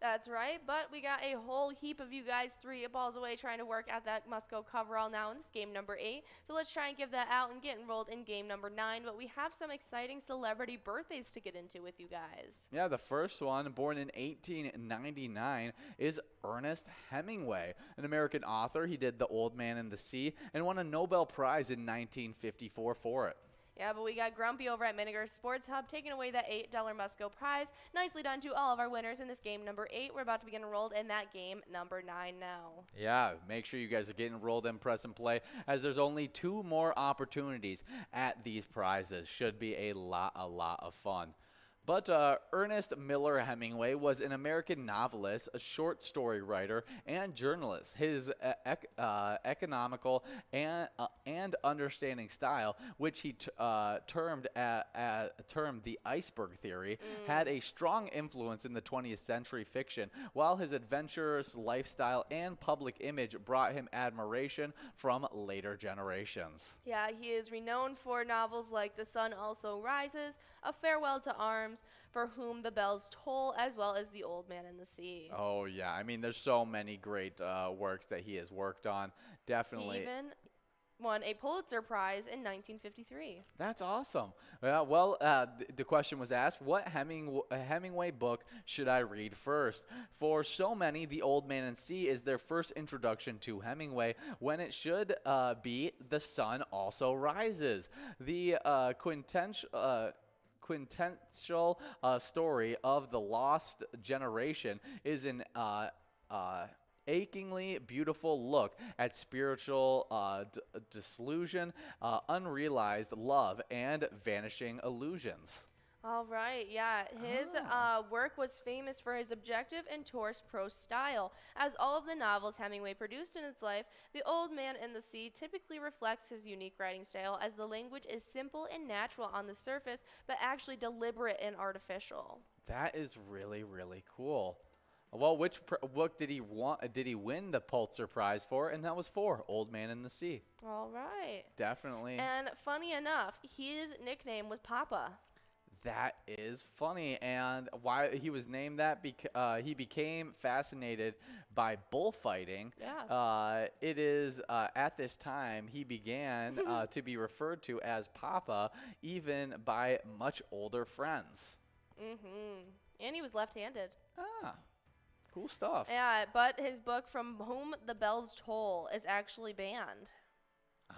That's right, but we got a whole heap of you guys 3 balls away trying to work at that Musco coverall now in this game number 8. So let's try and give that out and get enrolled in game number 9, but we have some exciting celebrity birthdays to get into with you guys. Yeah, the first one, born in 1899, is Ernest Hemingway, an American author. He did The Old Man and the Sea and won a Nobel Prize in 1954 for it. Yeah, but we got Grumpy over at Miniger Sports Hub taking away that $8 Musco prize. Nicely done to all of our winners in this game number 8. We're about to begin enrolled in that game number 9 now. Yeah, make sure you guys are getting enrolled in Press and Play, as there's only 2 more opportunities at these prizes. Should be a lot of fun. But Ernest Miller Hemingway was an American novelist, a short story writer, and journalist. His economical and understanding style, which he termed the iceberg theory, had a strong influence in the 20th century fiction, while his adventurous lifestyle and public image brought him admiration from later generations. Yeah, he is renowned for novels like The Sun Also Rises, A Farewell to Arms, For Whom the Bells Toll, as well as The Old Man and the Sea. Oh, yeah. I mean, there's so many great works that he has worked on. Definitely. He even won a Pulitzer Prize in 1953. That's awesome. Well, the question was asked, what Hemingway book should I read first? For so many, The Old Man and Sea is their first introduction to Hemingway, when it should be The Sun Also Rises. The quintessential story of the lost generation is an achingly beautiful look at spiritual disillusion, unrealized love, and vanishing illusions. All right, yeah. His work was famous for his objective and terse prose style. As all of the novels Hemingway produced in his life, The Old Man and the Sea typically reflects his unique writing style, as the language is simple and natural on the surface, but actually deliberate and artificial. That is really, really cool. Well, which book did he win the Pulitzer Prize for? And that was for Old Man and the Sea. All right. Definitely. And funny enough, his nickname was Papa. That is funny, and why he was named that, because he became fascinated by bullfighting. Yeah. It is at this time he began to be referred to as Papa, even by much older friends. Mm-hmm. And he was left-handed. Ah. Cool stuff. Yeah, but his book From Whom the Bells Toll is actually banned.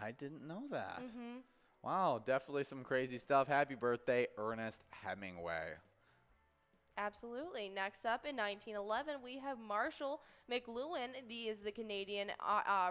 I didn't know that. Mm-hmm. Wow, definitely some crazy stuff. Happy birthday, Ernest Hemingway. Absolutely. Next up in 1911, we have Marshall McLuhan. He is the Canadian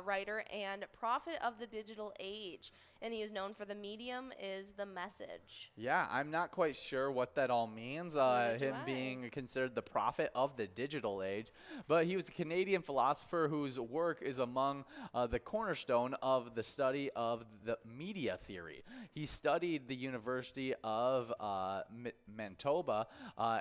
writer and prophet of the digital age, and he is known for the medium is the message. Yeah, I'm not quite sure what that all means, Neither do him I. being considered the prophet of the digital age, but he was a Canadian philosopher whose work is among the cornerstone of the study of the media theory. He studied the University of Manitoba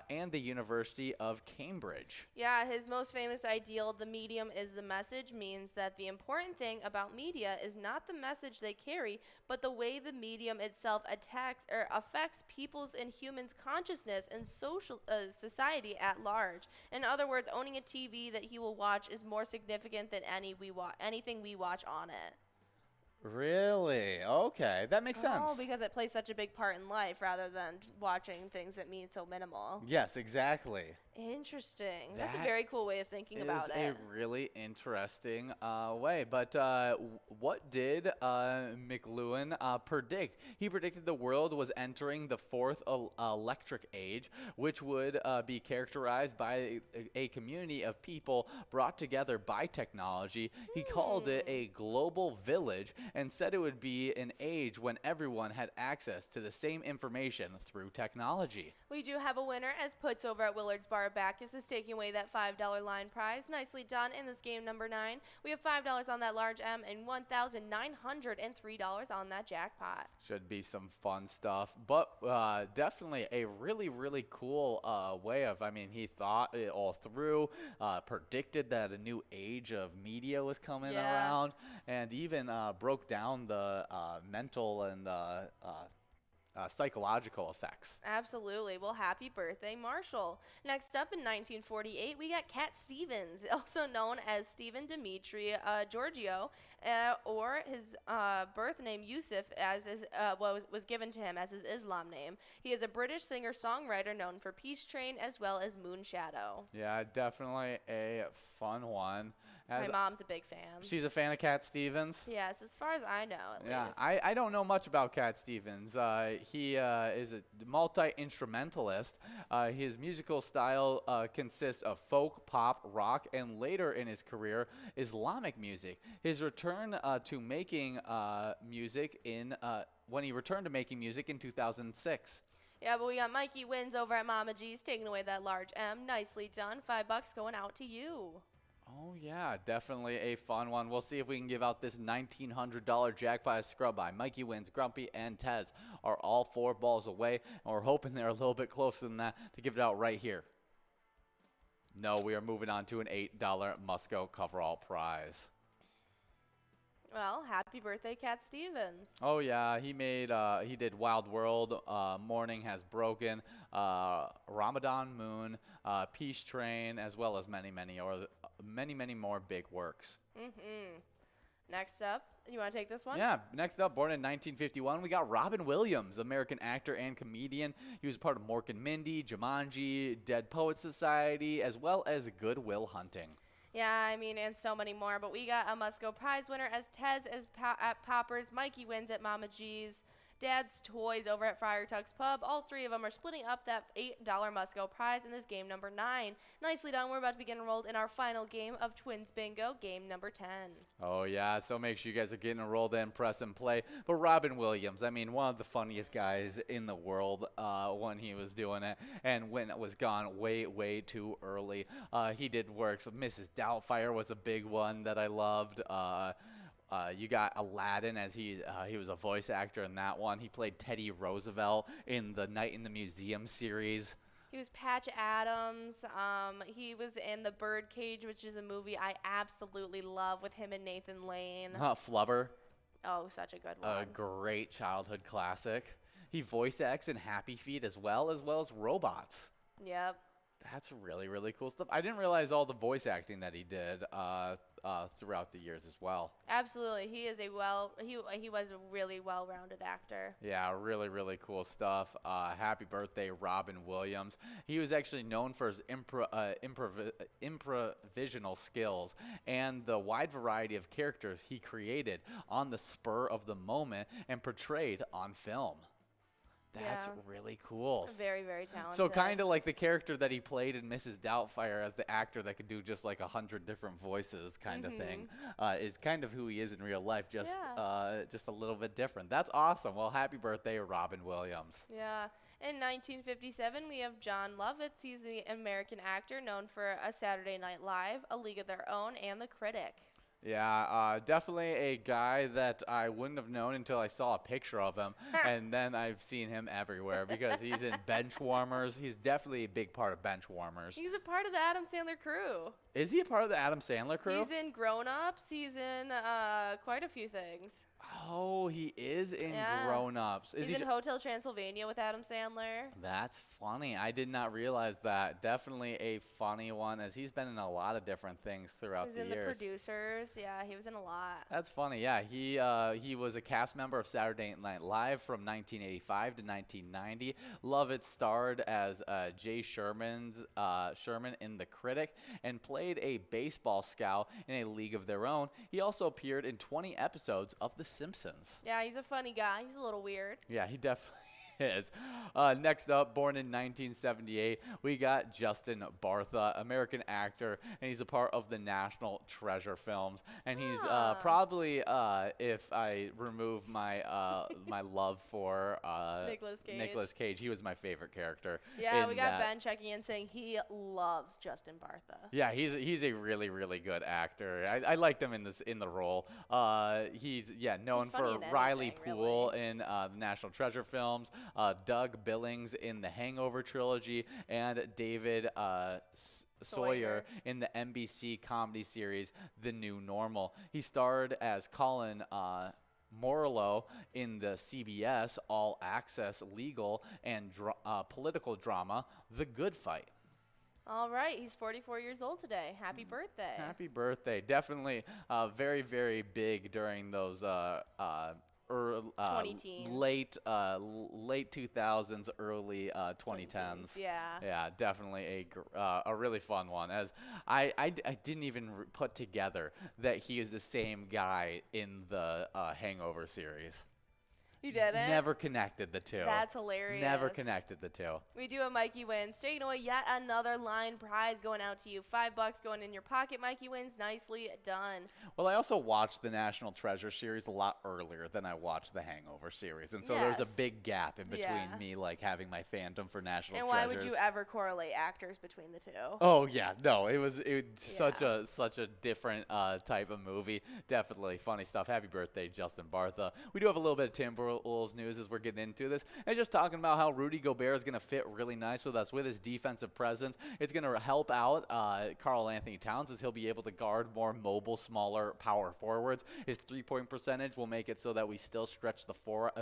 and the University of Cambridge. Yeah, his most famous ideal, the medium is the message, means that the important thing about media is not the message they carry, but the way the medium itself attacks or affects people's and humans' consciousness and social society at large. In other words, owning a TV that he will watch is more significant than anything we watch on it. Really? Okay, that makes sense. Oh, because it plays such a big part in life rather than watching things that mean so minimal. Yes, exactly. Interesting. That's a That very cool way of thinking about Is it. a really interesting way. But what did McLuhan predict? He predicted the world was entering the fourth electric age, which would be characterized by a community of people brought together by technology. He called it a global village and said it would be an age when everyone had access to the same information through technology. We do have a winner as Puts over at Willard's Bar Bacchus is taking away that $5 line prize. Nicely done in this game number 9. We have $5 on that large M and $1,903 on that jackpot. Should be some fun stuff, but definitely a really, really cool way of, he thought it all through, predicted that a new age of media was coming around, and even broke down the mental and psychological effects. Absolutely. Well, happy birthday, Marshall. Next up in 1948, we got Cat Stevens, also known as Stephen Dimitri Giorgio, or his birth name Yusuf, as was given to him as his Islam name. He is a British singer-songwriter known for Peace Train as well as Moonshadow. Yeah, definitely a fun one. My mom's a big fan. She's a fan of Cat Stevens? Yes, as far as I know, at least. I don't know much about Cat Stevens. He is a multi-instrumentalist. His musical style consists of folk, pop, rock, and later in his career, Islamic music. His return to making music when he returned to making music in 2006. Yeah, but we got Mikey Wins over at Mama G's taking away that large M. Nicely done. $5 going out to you. Oh, yeah, definitely a fun one. We'll see if we can give out this $1,900 jackpot scrub by Mikey Wins, Grumpy, and Tez are all 4 balls away, and we're hoping they're a little bit closer than that to give it out right here. No, we are moving on to an $8 Musco coverall prize. Well, happy birthday, Cat Stevens. Oh, yeah, he did Wild World, Morning Has Broken, Ramadan Moon, Peace Train, as well as many more big works. Next up, you want to take this one? Yeah, next up, born in 1951, we got Robin Williams, American actor and comedian. He was part of Mork and Mindy, Jumanji, Dead Poets Society, as well as Good Will Hunting. Yeah, and so many more. But we got a Musco prize winner as Tez at Poppers, Mikey Wins at Mama G's, Dad's Toys over at Friar Tuck's Pub. All 3 of them are splitting up that $8 Musco prize in this game number 9. Nicely done. We're about to begin enrolled in our final game of Twins Bingo, game number 10. Oh, yeah, so make sure you guys are getting enrolled in, press and play. But Robin Williams, one of the funniest guys in the world when he was doing it, and when it was gone way, way too early. He did work. So Mrs. Doubtfire was a big one that I loved. You got Aladdin, as he was a voice actor in that one. He played Teddy Roosevelt in the Night in the Museum series. He was Patch Adams. He was in The Birdcage, which is a movie I absolutely love with him and Nathan Lane. Flubber. Oh, such a good one. A great childhood classic. He voice acts in Happy Feet as well as Robots. Yep. That's really, really cool stuff. I didn't realize all the voice acting that he did throughout the years as well. Absolutely. He is he was a really well-rounded actor. Yeah, really, really cool stuff. Happy birthday, Robin Williams. He was actually known for his improvisational skills and the wide variety of characters he created on the spur of the moment and portrayed on film. That's Yeah. really cool. Very, very talented. So kind of like the character that he played in Mrs. Doubtfire as the actor that could do just like 100 different voices kind of thing is kind of who he is in real life, just a little bit different. That's awesome. Well, happy birthday, Robin Williams. Yeah. In 1957, we have John Lovitz. He's the American actor known for A Saturday Night Live, A League of Their Own, and The Critic. Yeah, definitely a guy that I wouldn't have known until I saw a picture of him, and then I've seen him everywhere because he's in Benchwarmers. He's definitely a big part of Benchwarmers. He's a part of the Adam Sandler crew. Is he a part of the Adam Sandler crew? He's in Grown Ups. He's in quite a few things. Oh, he is in Yeah. Grown Ups. Is He's he in Hotel Transylvania with Adam Sandler. That's funny. I did not realize that. Definitely a funny one, as he's been in a lot of different things throughout He's the in years. The Producers. Yeah, he was in a lot. That's funny. Yeah, he was a cast member of Saturday Night Live from 1985 to 1990. Lovitz starred as Sherman in The Critic and played a baseball scout in A League of Their Own. He also appeared in 20 episodes of The Simpsons. Yeah, he's a funny guy. He's a little weird. Yeah, he definitely is. Next up, born in 1978, we got Justin Bartha, American actor, and he's a part of the National Treasure films. And he's probably, if I remove my my love for Nicolas Cage, he was my favorite character. Yeah, in we got that. Ben checking in saying he loves Justin Bartha. Yeah, he's a really, really good actor. I liked him in the role. He's known He's funny for in Riley anything, Poole really. in the National Treasure films, Doug Billings in the Hangover trilogy, and David Sawyer in the NBC comedy series The New Normal. He starred as Colin Morello in the CBS All Access legal and political drama The Good Fight. All right, he's 44 years old today. Happy birthday. Happy birthday. Definitely very, very big during those 20-teens. late 2000s, early 2010s. Yeah, definitely a really fun one. As I didn't even put together that he is the same guy in the Hangover series. You didn't? Never connected the two. That's hilarious. Never connected the two. We do a Mikey Wins. Taking away yet another line prize going out to you. $5 going in your pocket. Mikey Wins. Nicely done. Well, I also watched the National Treasure series a lot earlier than I watched the Hangover series. And so there's a Yes. big gap in between me like having my fandom for National And Treasures. why would you ever correlate actors between the two? Oh yeah, no, it was such a different type of movie. Definitely funny stuff. Happy birthday, Justin Bartha. We do have a little bit of Timberwolves news as we're getting into this, and just talking about how Rudy Gobert is going to fit really nice with us with his defensive presence. It's going to help out Karl Anthony Towns as he'll be able to guard more mobile, smaller power forwards. His three-point percentage will make it so that we still stretch the floor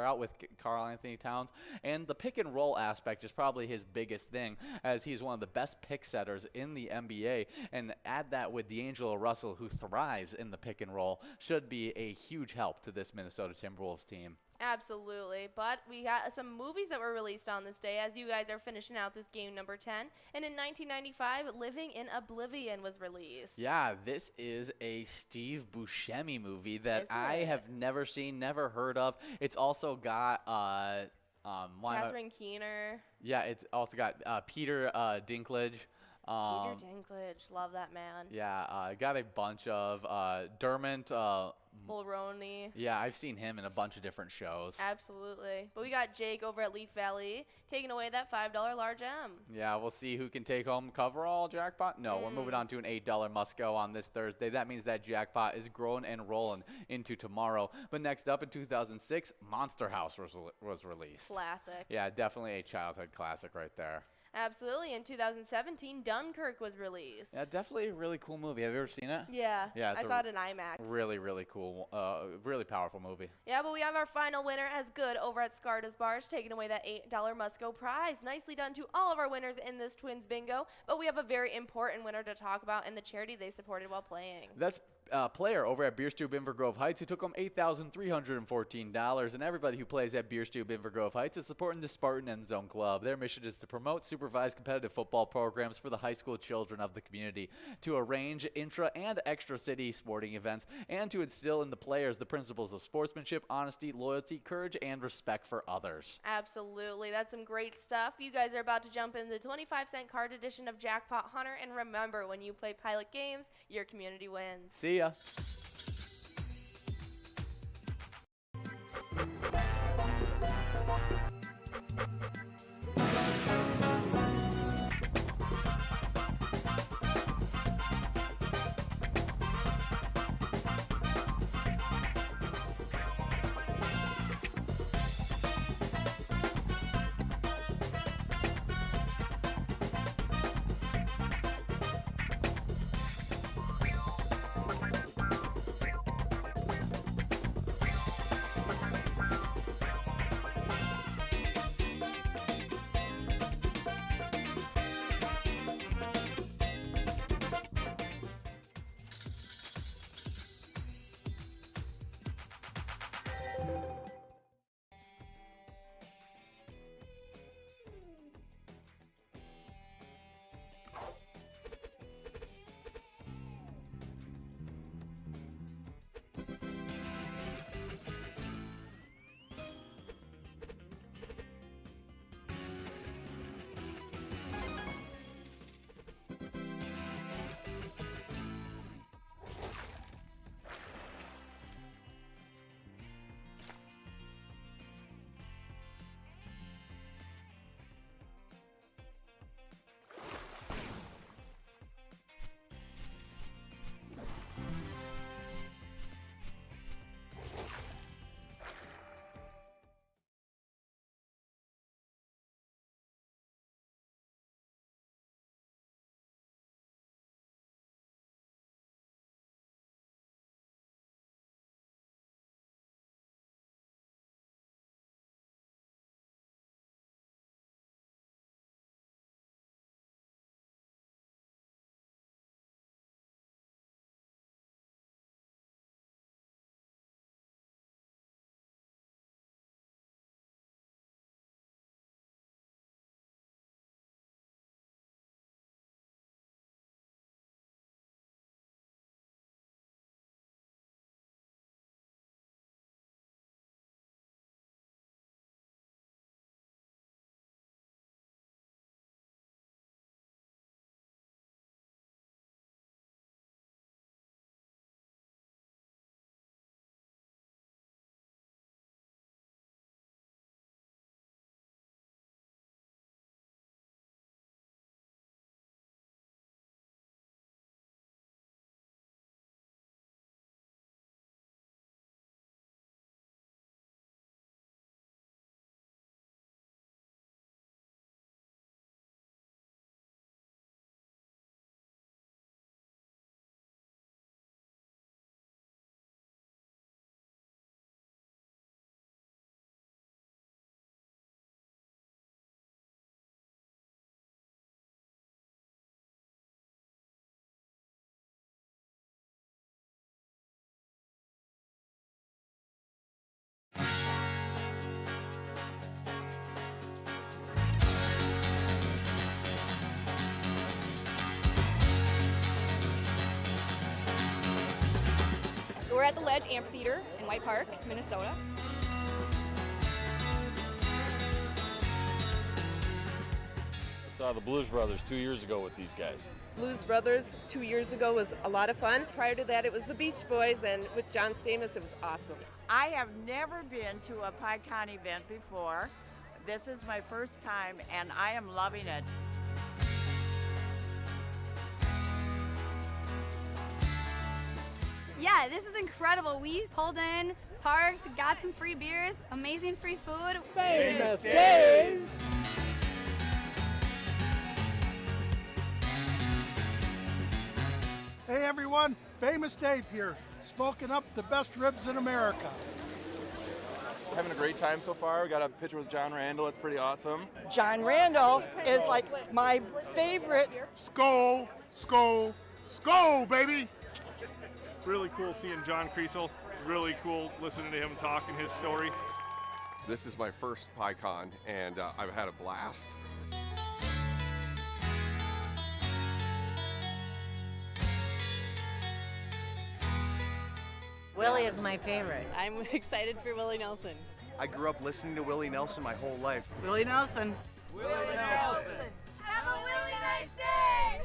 out with Karl Anthony Towns, and the pick and roll aspect is probably his biggest thing, as he's one of the best pick setters in the NBA. And add that with D'Angelo Russell, who thrives in the pick and roll, should be a huge help to this Minnesota Timberwolves team. Absolutely. But we got some movies that were released on this day as you guys are finishing out this game number 10. And in 1995, Living in Oblivion was released. Yeah, this is a Steve Buscemi movie that Is I it? have never seen, never heard of. It's also got Catherine Keener. Yeah, it's also got Peter Dinklage. Peter Dinklage. Love that man. Yeah, got a bunch of Dermot. Mulroney. Yeah, I've seen him in a bunch of different shows. Absolutely. But we got Jake over at Leaf Valley taking away that $5 large M. Yeah, we'll see who can take home coverall jackpot. No, we're moving on to an $8 must-go on this Thursday. That means that jackpot is growing and rolling into tomorrow. But next up in 2006, Monster House was released. Classic. Yeah, definitely a childhood classic right there. Absolutely. In 2017, Dunkirk was released. Yeah, definitely a really cool movie. Have you ever seen it? Yeah, Yeah, I saw it in IMAX. Really, really cool, really powerful movie. Yeah, but we have our final winner as good over at Scarta's Bars, taking away that $8 must-go prize. Nicely done to all of our winners in this Twins Bingo, but we have a very important winner to talk about and the charity they supported while playing. That's player over at Beerstube Invergrove Heights who took home $8,314, and everybody who plays at Beerstube Invergrove Heights is supporting the Spartan End Zone Club. Their mission is to promote, supervise competitive football programs for the high school children of the community, to arrange intra and extra city sporting events, and to instill in the players the principles of sportsmanship, honesty, loyalty, courage, and respect for others. Absolutely. That's some great stuff. You guys are about to jump in the 25-cent card edition of Jackpot Hunter, and remember, when you play Pilot games, your community wins. See ya. We're at the Ledge Amphitheater in White Park, Minnesota. I saw the Blues Brothers 2 years ago with these guys. Blues Brothers 2 years ago was a lot of fun. Prior to that, it was the Beach Boys, and with John Stamos, it was awesome. I have never been to a PyCon event before. This is my first time, and I am loving it. Yeah, this is incredible. We pulled in, parked, got some free beers, amazing free food. Famous Days! Hey everyone, Famous Dave here, smoking up the best ribs in America. Having a great time so far. We got a picture with John Randall. It's pretty awesome. John Randall is like my favorite. Skol, skol, skol, baby! Really cool seeing John Kriesel. Really cool listening to him talk and his story. This is my first PyCon, and I've had a blast. Willie is my favorite. I'm excited for Willie Nelson. I grew up listening to Willie Nelson my whole life. Willie Nelson. Willie Nelson. Have a really nice day.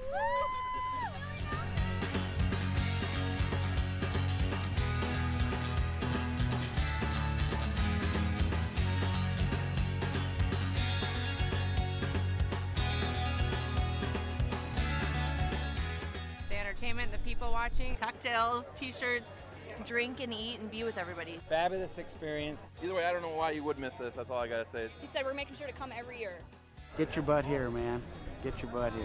The entertainment, the people watching, cocktails, t-shirts. Drink and eat and be with everybody. Fabulous experience. Either way, I don't know why you would miss this. That's all I gotta say. He said we're making sure to come every year. Get your butt here, man. Get your butt here.